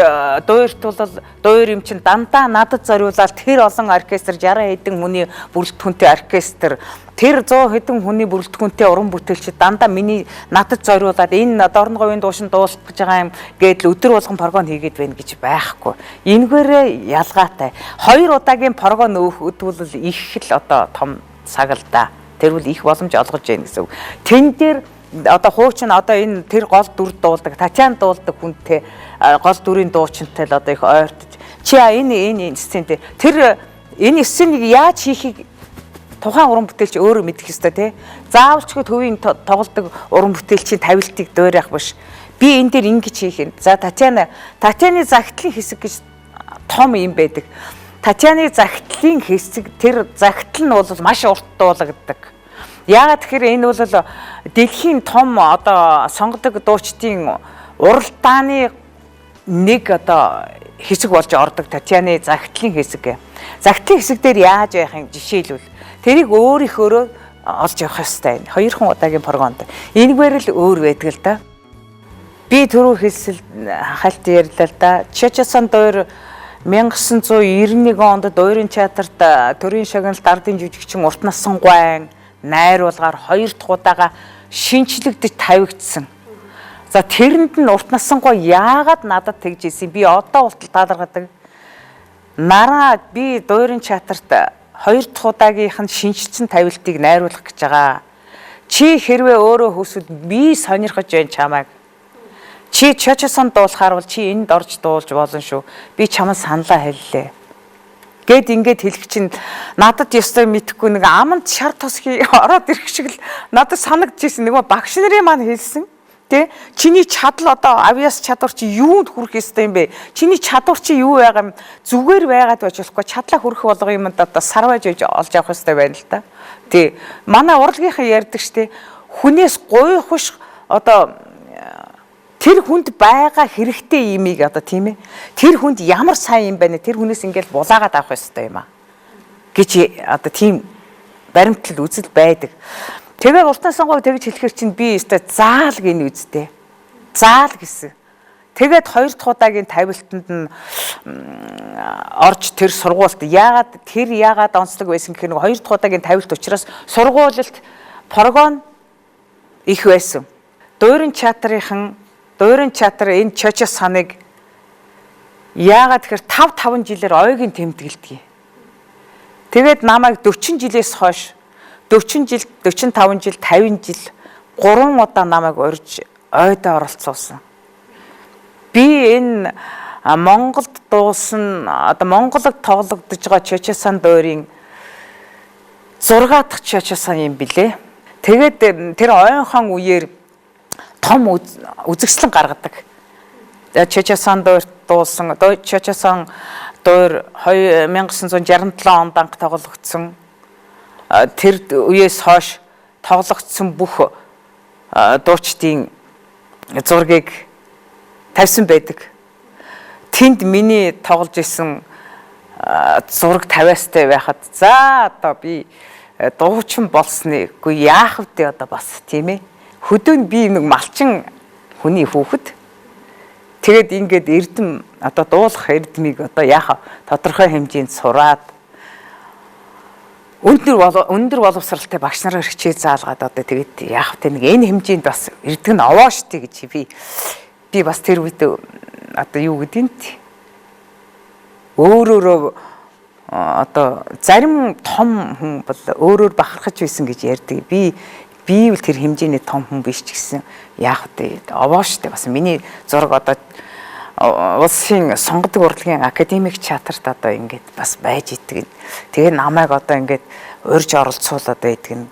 дуурьт бол дуурь юм чин дандаа надад зориулаад тэр олон оркестр 60 хэдэн хүний бүрэлдэхүүнтэй оркестр тэр 100 хэдэн хүний бүрэлдэхүүнтэй уран бүтээлчид дандаа надад зориулаад энэ дорнговын дуушин дуулах гэж байгаа юм гэдэл өдөр болгон прогон хийгээд байна гэж байхгүй. Энэгээрээ ялгаатай. 2 удаагийн прогон өөхөд бол их л одоо том цаг л да. Тэр бол их боломж олгож байна гэсэн үг. Тэн дээр одоо хуучин одоо энэ тэр гол дүр дуулдаг Татьяна дуулдаг хүнтэй гол дүрийн дуучинтай л одоо их ойртож энэ сцентэй тэр энэ сценийг яаж хийхийг тухайн уран бүтээлч өөрөө мэдэх ёстой тий. Заавалчгүй төвийн тоглодог уран бүтээлчийн тавилтыг дуурайх биш. Би энэ дээр ингэж хийх юм. За Татьяны загтлын хэсэг гэж том юм байдаг. Татьяны загтлын хэсэг тэр загтал нь бол маш урт дуулагддаг. Яагаад тэгэхээр энэ бол дэлхийн том одоо сонгодог дуучдын уралдааны нэг одоо хэсэг болж ордог Татьяны загтлын хэсэг. Загтлын хэсэг дээр яаж байх юм жишээлбэл тэрийг өөрийнхөөрөө олж явах ёстой. 2 удаагийн прогонд. Энэгээр л өөр байдаг л да. Би түрүү хэлсэл хальт ярьлаа л да. Чочосон дуурь 1991 онд дуурин театрт төрийн шагналт ардын жүжигчин Урт насан гуайн найруулгаар 2 дахь удаага шинчлэгдэж тавигдсан. За тэрэнд нь Урт насан гуай яагаад надад тэгж ийсэн би одоо болтол тааларгадаг. Би дуурин театрт 2 дахь удаагийнх нь шинжсэн тавилтыг найруулах гэж байгаа. Чи хэрвээ өөрөө хүсвэл би сонирхож байна чамайг. Чи Чочосон дуулахаар бол чи энд орж дуулж болно шүү. Би чамд саналаа хэллээ. Гэт ингээд хэлэх чинь надад ёстой мэдхгүй нэг аманд шар тос ороод ирэх шиг л надад санагдчихсэн. Нөгөө багш нарын маань хэлсэн. Тэ чиний чадал одоо авиас чадвар чи юунд хүрэх ёстой юм бэ? Чиний чадвар чи юу байгаа юм? Зүгээр байгаад байж болохгүй. Чадлаа хүрэх болго юмд одоо сар байж олж авах ёстой байна л да. Тэ манай урлагийнхан ярьдаг штэ. Хүнээс гуйхш одоо тэр хүнд байгаа хэрэгтэй юмыг одоо тийм ээ. Тэр хүнд ямар сайн юм бэ нэ? Тэр хүнээс ингээл булаагаад авах ёстой юм аа. Гэж одоо тийм баримтлал үзэл байдаг. Тэгээ Урт насан гуай тэгж хэлэхэр чинь би өстой заал гин үздэй. Заал гэсэн. Тэгээд 2 дахь удаагийн тавилтанд нь орж тэр сургуульд яагаад онцлог байсан гэхээр 2 дахь удаагийн тавилт учраас сургуулилт прогон их байсан. Дуурин театр энэ Чочосоныг яагаад тэгэхээр 5 жилээр ойгийн тэмдэглэдэг. Тэгээд намайг 40 жилээс хойш 40 жил, 45 жил, 50 жил 3 удаа намайг урьж ойдоо оролцуулсан. Би энэ Монголд дуусан одоо Монголд тоглогдож байгаа Чачасан дуурийн 6 дахь Чачасан юм билээ. Тэгээд тэр ойнхон үеэр том үзэгслэн гаргадаг. Чачасан дуур дуусан. Чачасан дуур 1967 онд анх тоглогдсон. Тэр үеэс хойш тоглогдсон бүх дуучдын зургийг тавьсан байдаг. Тэнд миний тоглож исэн зураг тавиастай байхад за одоо би дуучин болсныг яах вэ одоо бас тийм ээ. Хөдөө нь би нэг малчин хүний хүүхэд. Тэгээд ингээд эрдэм одоо дуулах эрдмийг одоо яах тодорхой хэмжээнд сураад өндөр боловсралтай багш нараар хичээл заалгаад одоо тэгээд яах вэ нэг энэ хэмжээнд бас эрдэг нь овоо штэ гэж би бас тэр үед одоо юу гэдгийг өөрөөрөө одоо зарим том хүн бол өөрөөр бахархаж байсан гэж ярьдаг. Би бол тэр хэмжээний том хүн биш ч гэсэн яах вэ? Овоо штэ бас миний зураг одоо улсын сонгодог урлагийн академик театрт одоо ингээд бас байж идэг. Тэгээ намайг одоо ингээд урьж оролцуулаад байдаг нь.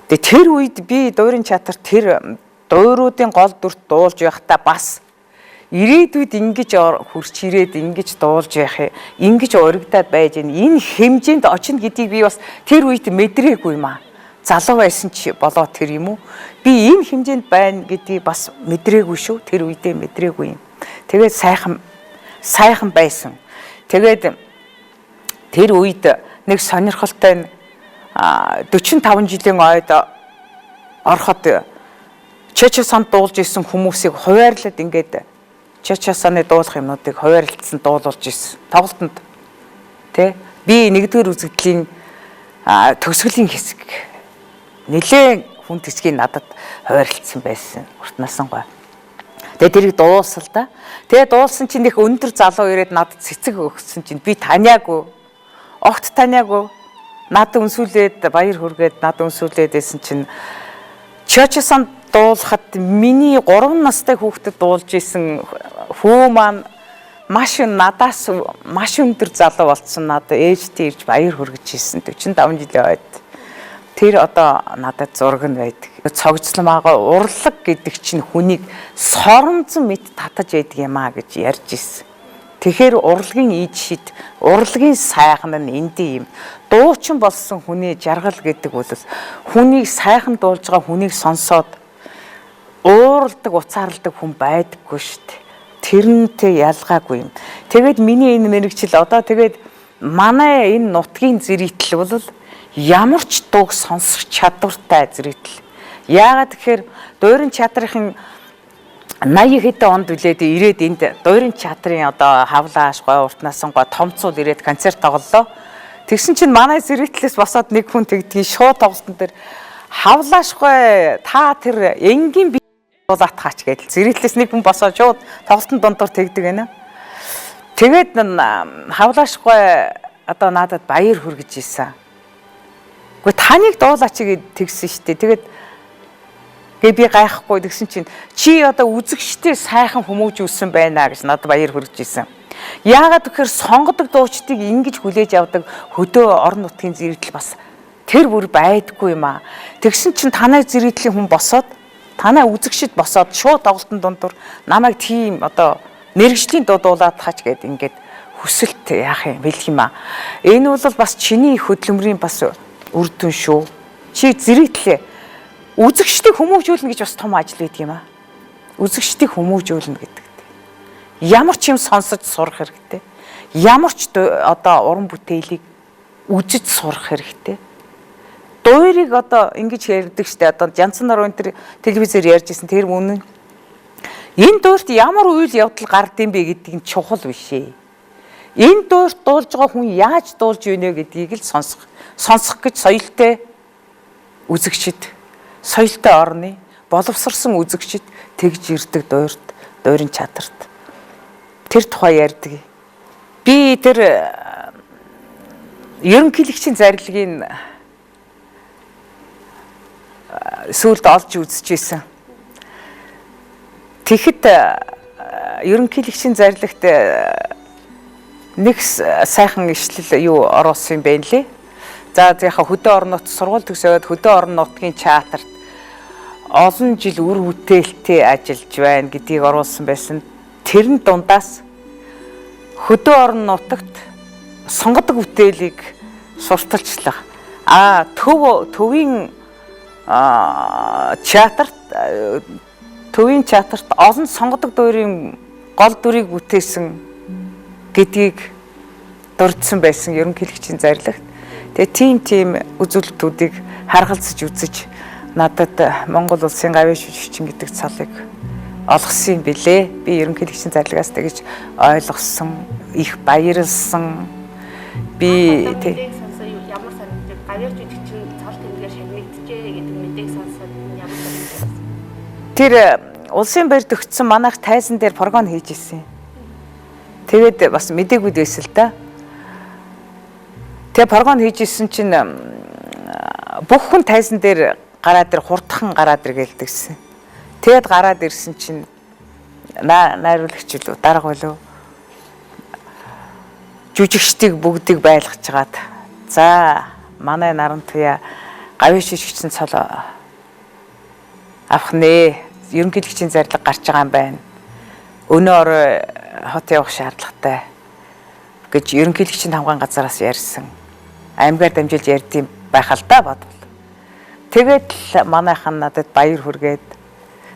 Тэгээ тэр үед би дуурин театрт тэр дууруудын гол дүрт дуулж байхдаа бас ирээдүйд ингэж хурц ирээд ингэж дуулж яах юм ингэж урагдаад байж энэ хэмжээнд очино гэдгийг би бас тэр үед мэдрээгүй юм аа. Залуу байсан ч болоо тэр юм уу? Би энэ хэмжээнд байна гэдгийг бас мэдрээгүй шүү. Тэр үедээ мэдрээгүй юм. Тэгээд сайхан байсан. Тэгээд тэр үед нэг сонирхолтой 45 жилийн ойд ороход Чачасан дуулж исэн хүмүүсийг хуваарлаад ингээд Чачасаны дуулах юмнуудыг хуваарлцсан дуулуулж исэн. Тоглолтод тий би нэгдүгээр үзэгдлийн төгсгөлийн хэсэг нэлээд хүн төсгийг надад хуваарлцсан байсан. Уртнасан гой. Тэгээ тэрийг дуусал да. Тэгээ дуулсан чинь их өндөр залуу ирээд надад цэцэг өгсөн чинь би таниагүй. Огт таниагүй. Надад өнсүүлээд баяр хүргээд надад өнсүүлээд байсан чинь Чачасан дуулахад миний 3 настай хүүхдэд дуулж исэн хүү маань надаас маш өндөр залуу болцсон. Надад ээжтэй ирж баяр хүргэж исэн 45 жилийн ойд. Тэр одоо надад зураг нь байдаг. Цогцлом агаа урлаг гэдэг чинь хүнийг соронзон мэд татаж байдаг юм а гэж ярьж исэн. Тэгэхээр урлагийн ид шид, урлагийн сайхан нь эндээ юм. Дуучин болсон хүний жаргал гэдэг бол хүнийг сайхан дуулж байгаа хүнийг сонсоод ууралдаг, уцаарладаг хүн байдаггүй шүү дээ. Тэрнтэй ялгаагүй юм. Тэгээд миний энэ мэрэгчл одоо тэгээд манай энэ нутгийн зэрэгтэл бол ямар ч дууг сонсох чадвартай зэрэгтэл. Яагаад тэгэхээр дуурин театрын 80 хэдэн онд үлээд ирээд энд дуурин театрын одоо хавлааш гой уртнасан гой томцуул ирээд концерт тоглолоо. Тэгсэн чинь манай зэрэгтлээс босоод нэг хүн тэгдгийг шууд тоглолтын дээр хавлааш гой та тэр энгийн дуулаад хаач гэдэл зэрэгтлээс нэг хүн босоод шууд тоглолтын дундуур тэгдэг байна. Тэгээд хавлааш гой одоо надад баяр хүргэж ийсэн. Гэхдээ таныг дуулаач гэд тэгсэн штэ. Тэгээд би гайхгүй тэгсэн чинь чи одоо үзэгчтэй сайхан хүмүүжүүлсэн байна гэж надад баяр хүргэж ийсэн. Яагаад гэхээр сонгодог дуучдыг ингэж хүлээж авдаг хөдөө орон нутгийн зэрэгтэл бас тэр бүр байдаггүй юм аа. Тэгсэн чинь танай зэрэгтлийн хүн босоод танай үзэгчд босоод шууд тоглолтын дундуур намайг тийм одоо мэрэгжлийн дуудуулаад хаач гэд ингээд хүсэлт яах юм бэлх юм аа. Энэ бол бас чиний хөдөлмөрийн бас үр дүн шүү. Чи зэрэгтлээ үзэгчдийг хүмүүжүүлнэ гэж бас том ажил байдаг юм аа. Үзэгчдийг хүмүүжүүлнэ гэдэг. Ямар ч юм сонсож сурах хэрэгтэй. Ямар ч одоо уран бүтээлийг үзэж сурах хэрэгтэй. Дуурийг одоо ингэж ярьдаг штэ одоо Жанцан нарын тэр телевизээр ярьж ирсэн тэр үнэн. Энэ дуурт ямар үйл явдал гардыг бэ гэдгийг нь чухал биш ээ. Энэ дуурт дуулж байгаа хүн яаж дуулж ийнэ гэдгийг л сонсох гэж соёлтой үзэгчд, соёлтой орны боловсрсан үзэгчд тэгж ирдэг дуурин театрт. Тэр тухай ярьдаг. Би тэр ерөнхийлөгчийн зарилгын сүүлд олж үзчихсэн. Тэгэхэд ерөнхийлөгчийн зарлагт нэг сайхан ишлэл юу оруулсан юм бэ нэлээ. За яхаа хөдөө орон нутгийн сургууль төгсөөд хөдөө орон нутгийн чатарт олон жил үр бүтээлтэй ажиллаж байна гэдгийг оруулсан байсан. Тэрэн дундаас хөдөө орон нутагт сонгодог бүтээлийг сурталчлах. Төвийн чатарт олон сонгодог дуурийн гол дүрийг бүтээсэн гэдгийг дурдсан байсан ерөнхийлөгчийн зарлагт. Тэгээ тийм үзүүлэлтүүдийг харгалзаж үзэж надад Монгол улсын гавьяа шүжигчин гэдэг цолыг олгосон юм билээ. Би ерөнхийлөгчийн зарлагаас тэгж ойлгосон, их баярлсан. Би ямар санагдав? Гавьяа шүжигчин цол тэмдгээр шагнагдчихэ гэдэг мэдээг сонсоод ямар санагдав? Тэр улсын баярд өгсөн манайх тайзан дээр прогон хийж ирсэн. Тэгээд бас мдэггүй байсан л да. Тэгээ прогон хийж ирсэн чинь бүх хүн тайзан дээр гараад ир хурдхан гараад ир гэлдэгсэн. Тэгэд гараад ирсэн чинь найруулагч л дарга болов. Жүжигчдийг бүгдийг байлгаж чагаад за манай наран туяа гавьяа шүжигчин цол авах нэ. Ерөнхийлөгчийн зарлаг гарч байгаа юм байна. Өнөө орой хот явах шаардлагатай гэж ерөнхийлөгчийн хамгаан газараас ярьсан. Аймгаар дамжуулж ярьдсан байх л да бодвол. Тэгээд л манайхан надад баяр хүргээд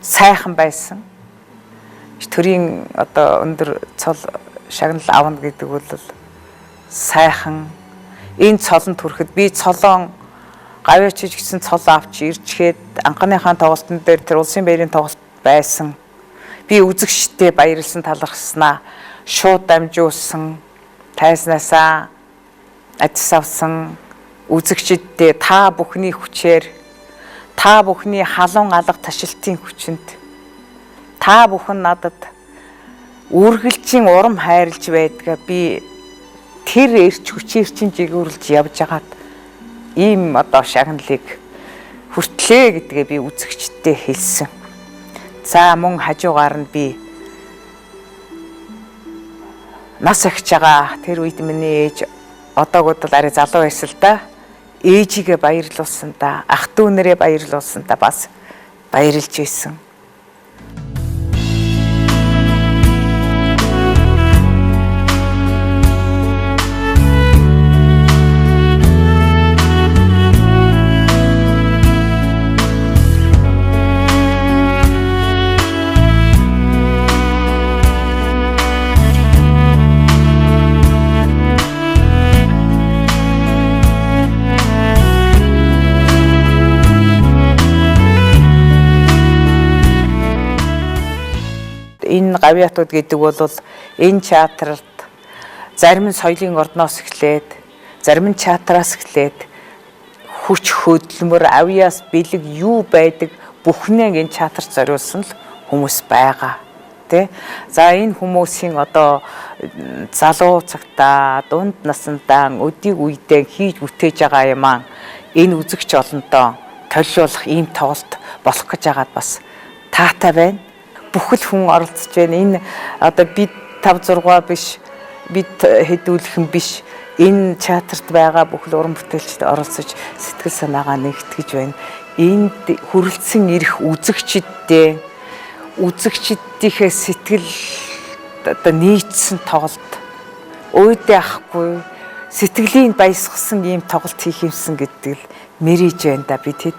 сайхан байсан. Төрийн одоо өндөр цол шагнал авна гэдэг бол сайхан. Энэ цолонд хүрэхэд би цолоон гавьяа шүжигчин цол авч ирчгээд анхныхаа тоглолтын дээр тэр улсын баярын тоглолт байсан. Би үзэгчтэй баярлсан талархснаа шууд дамжуулсан. Тайзнасаа ажис авсан үзэгчдээ та бүхний хүчээр, та бүхний халуун алга ташилтын хүчинд та бүхэн надад үргэлжийн урам хайрлж байдгаа би тэр эрч хүчээр чинь жигүүрлж явж хагаад ийм одоо шагналыг хүртлээ гэдгээ би үзэгчдээ хэлсэн. За мөн хажуугаар нь би нас ахиж байгаа тэр үед миний ээж одоогод л арай залуу байсан л да. Ээжигээ баярлуулсан да, ах дүү нэрээ баярлуулсан да бас баярлж байсан. Энэ гавьяатууд гэдэг бол энэ театрт зарим нь соёлын ордноос эхлээд, зарим нь театраас эхлээд хүч хөдөлмөр, авьяас бэлэг юу байдаг бүхнээ энэ театрт зориулсан л хүмүүс байгаа. Тэ? За энэ хүмүүсийн одоо залуу цагтаа, дунд насндаа, өдийг үедээ хийж бүтээж байгаа юм аа. Энэ үзэгч олонтоо толиулах ийм тоглолт болох гэж байгаад бас таатай байна. Бүхэл хүн оролцож байна. Энэ одоо бид 5 6 биш, бид хэдүүлхэн биш. Энэ театрт байгаа бүхэл уран бүтээлчид оролцож сэтгэл санаагаа нэгтгэж байна. Энд хүрэлцэн ирэх үзэгчдийнхээ сэтгэл одоо нийцсэн тоглолт өөдөө ахгүй сэтгэлийн баясгасан ийм тоглолт хийх юмсан гэдэг л мэрэж байна да бид хэд.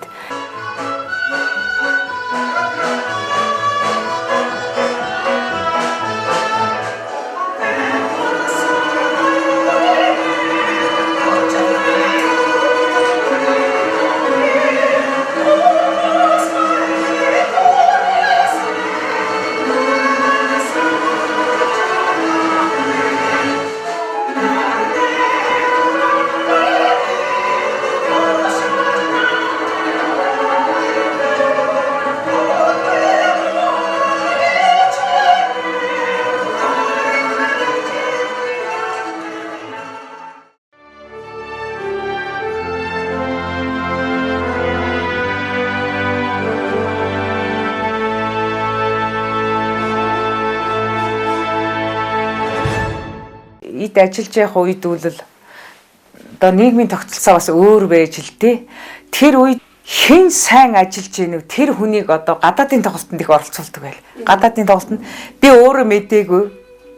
нийгэмд ажиллаж явах үед бол одоо нийгмийн тогтолцоо бас өөр байж л дээ. Тэр үед хэн сайн ажиллаж ийнү тэр хүнийг одоо гадаадын тоглолтод их оролцуулдаг байл. Гадаадын тоглолтод би өөрөө мэдээгүй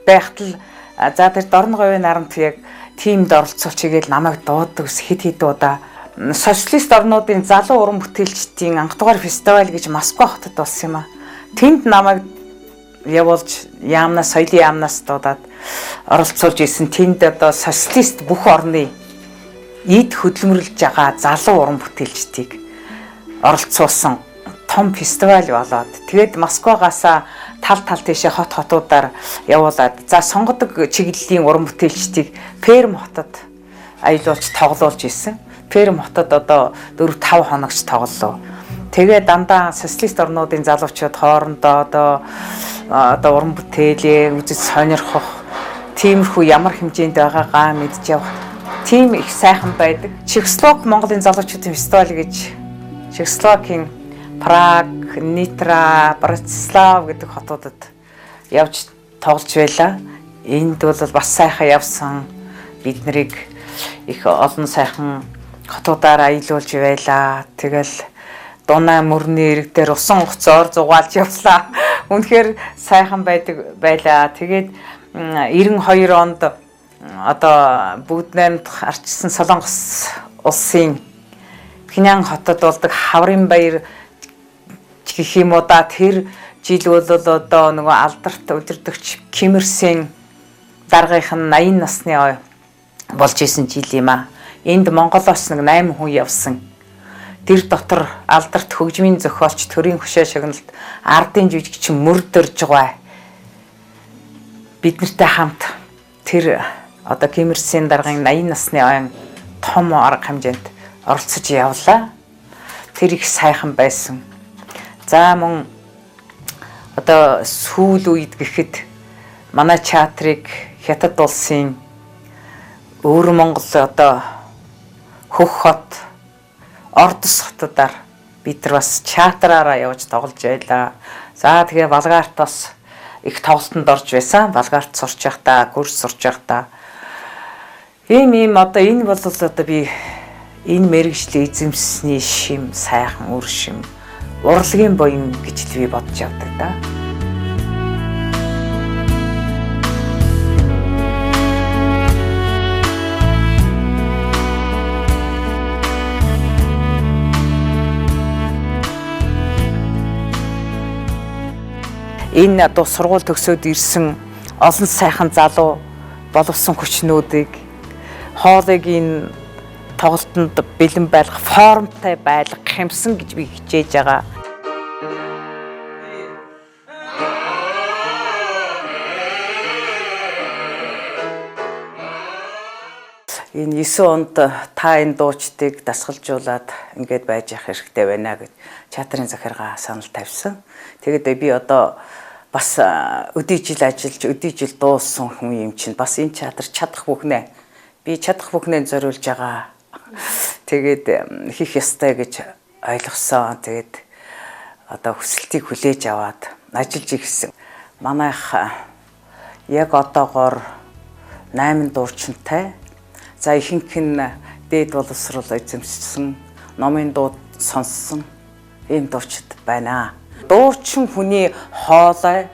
байхад л за тэр Дорноговын нарамт яг тиймд оролцуулж игээл намайг дууддаг хэд удаа. Социалист орнуудын залуу уран бүтээлчдийн анх дугаар фестиваль гэж Москва хотод болсон юм а. Тэнд намайг явуулж соёлын яамнаас дуудаад оролцуулж исэн. Тэнд одоо социалист бүх орны эд хөдөлмөрлж байгаа залуу уран бүтээлчдийг оролцуулсан том фестиваль болоод тэгээд Москвагаас тал тийшээ хотуудаар явуулаад за сонгодог чиглэлийн уран бүтээлчдийг Перм хотод аялуулж тоглуулж исэн. Перм хотод одоо 4-5 хоногч тоглолоо. Тэгээ дандаа социалист орнуудын залуучууд хоорондоо одоо уран бүтээлээ үзэж сонирхох тиймэрхүү ямар хэмжээнд байгаагаа мэдж явах тийм их сайхан байдаг. Чехословак Монголын залуучуудын фестиваль гэж Чехословакийн Праг, Нитра, Братислав гэдэг хотуудад явж тоглож байлаа. Энд бол бас сайхан явсан. Бид нарыг их олон сайхан хотуудаар аялуулж байлаа. Тэгэл Дунай мөрний ирэг дээр усан хугацаар зугаалж явлаа. Үнэхээр сайхан байлаа. Тэгээд 92 онд одоо бүгд найрамд арчсан Солонгос улсын Пхеньян хотод болдог Хаврын баяр гэх юм уу да тэр жил бол одоо нөгөө алдарт удирдагч Ким Ир Сен даргийнх нь 80 насны болж исэн жил юм а. Энд Монголоос нэг 8 хүн явсан. Тэр дотор алдарт хөгжмийн зохиолч төрийн хөшөө шагналт ардын жүжигч мөрдөрж байгаа. Бид нартай хамт тэр одоо Ким Ир Сен даргын 80 насны ойн том арга хэмжээнд оролцож явлаа. Тэр их сайхан байсан. За мөн одоо сүүл үед гэхэд манай театрыг Хятад улсын Өвөр Монгол одоо Хөх хот, Ордос хотодоор бид нар бас театраараа явж тоглож байлаа. За тэгээ Балгаарт бас их тоглолтод орж байсан. Балгаарт сурч байхдаа, курс сурч байхдаа ийм одоо энэ бол одоо би энэ мэргэжлийн эзэмсний шим, сайхан үр шим, урлагийн буян гэж л би бодож явдаг да. Энэ одоо сургууль төгсөөд ирсэн олон сайхан залуу боловсон хүчнүүдийг хоолыг энэ тоглолтод бэлэн байлгах, формтой байлгах хэмсэн гэж би хичээж байгаа. Энэ 9 онд та энэ дуучдыг дасгалжуулаад ингээд байж явах хэрэгтэй байна гэж театрын захиргаа санал тавьсан. Тэгээд би одоо бас өдий жил ажиллаж, өдий жил дууссан хүн юм чинь бас энэ театр чадах бүхнээ би чадах бүхнээ зориулж байгаа. Тэгээд хийх ёстой гэж ойлгосон. Тэгээд одоо хүсэлтийг хүлээж аваад ажиллаж ирсэн. Манайх яг одоогоор 8 дуучинтай. За ихэнх нь дээд боловсрол эзэмшсэн, номын дуу сонссон ийм дуучид байна. Дуучин хүний хоолой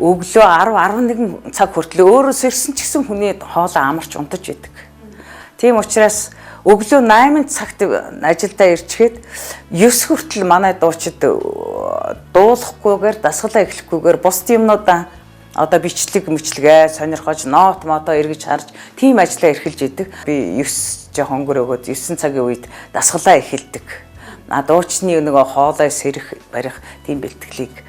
өглөө 10-11 цаг хүртэл өөрөөс ирсэн ч гэсэн хүний хоолой амарч унтаж идэг. Тийм учраас өглөө 8 цагт ажилдаа ирчихэд 9 хүртэл манай дуучид дуулахгүйгээр, дасгалаа эхлэхгүйгээр бус юмнуудаа одоо бичлэгээ сонирхож нот мото эргэж харж тийм ажиллаа эрхэлж идэг. Би 9 жоохон өнгөрөөгөөд 9 цагийн үед дасгалаа эхэлдэг. Дуучны нөгөө хоолой сэрэх барих тийм бэлтгэлийг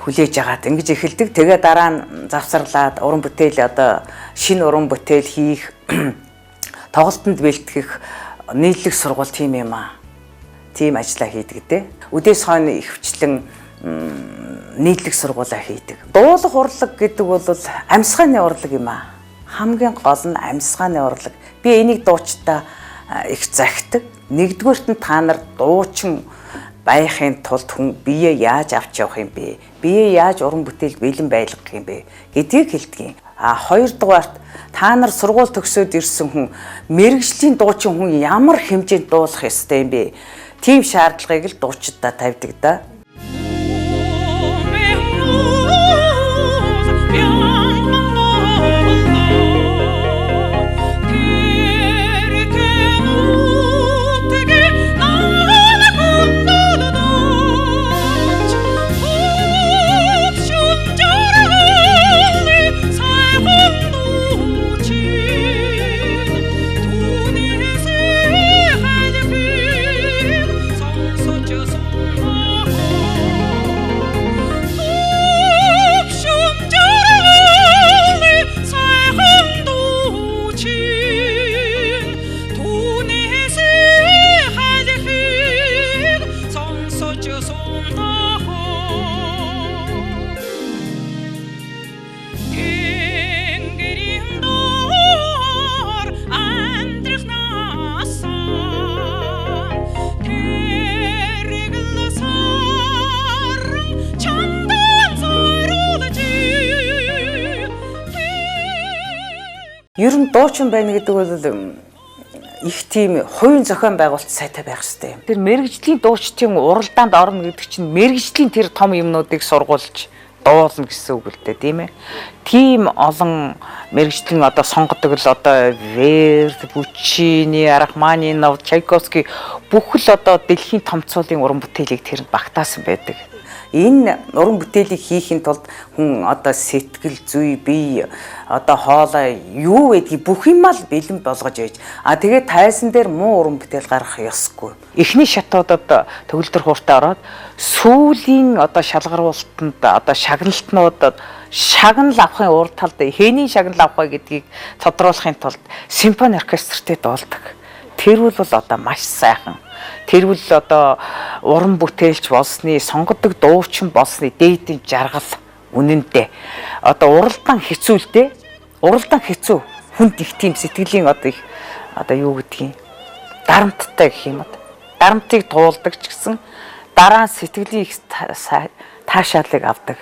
хүлээж агаад ингэж эхэлдэг. Тэгээ дараа нь завсарлаад уран бүтээл одоо шинэ уран бүтээл хийх тоглолтод бэлтгэх нийтлэг сургууль тийм юм аа. Тийм ажиллаа хийдэг дээ. Үдээс хойно ихвчлэн нийтлэг сургуулаа хийдэг. Дуулах урлаг гэдэг бол амьсгааны урлаг юм аа. Хамгийн гол нь амьсгааны урлаг. Би энийг дуучдаа их захидаг. Нэгдүгээрт нь та нар дуучин байхын тулд хүн биеэ яаж авч явах юм бэ? Биеэ яаж уран бүтээл бэлэн байлгах юм бэ гэдгийг хэлдэг юм. Хоёрдугаарт та нар сургууль төгсөөд ирсэн хүн мэрэгжлийн дуучин хүн ямар хэмжээнд дуулах ёстой юм бэ? Тийм шаардлагыг л дуучидаа тавьдаг да. Ер нь дуучин байна гэдэг бол их тийм хувийн зохион байгуулалт сайтай байх хэрэгтэй юм. Тэр мэрэгжлийн дуучдын уралдаанд орно гэдэг чинь мэрэгжлийн тэр том юмнуудыг сургуулж дуулна гэсэн үг л дээ, тийм ээ. Тийм олон мэрэгжлийн одоо сонгодог л одоо Верди, Пучини, Рахманинов, Чайковский бүх л одоо дэлхийн томцоолын уран бүтээлийг тэрэнд багтаасан байдаг. Энэ уран бүтээлийг хийхин тулд хүн одоо сэтгэл зүй бие одоо хоолой юу гэдгийг бүх юмаа л бэлэн болгож байж тэгээд тайсан дээр муу уран бүтээл гаргах ёсгүй. Эхний шатуудад төгөлдөр хууртаа ороод сүүлийн одоо шалгаруултанд одоо шагналтнуудад шагнал авахын урд талд хэний шагнал авах вэ гэдгийг тодруулахын тулд симфони оркестртэй дуулдаг. Тэр бол одоо маш сайхан. Тэр бол одоо уран бүтээлч болсны сонгодог дуучин болсны дээдийн жаргал үнэндээ одоо уралдаан хэцүүлдэ уралдаан хэцүү хүнд их тийм сэтгэлийн одоо юу гэдгийг дарамттай гэх юм уу дарамтыг туулдаг ч гэсэн дараа нь сэтгэлийн их таашаалыг авдаг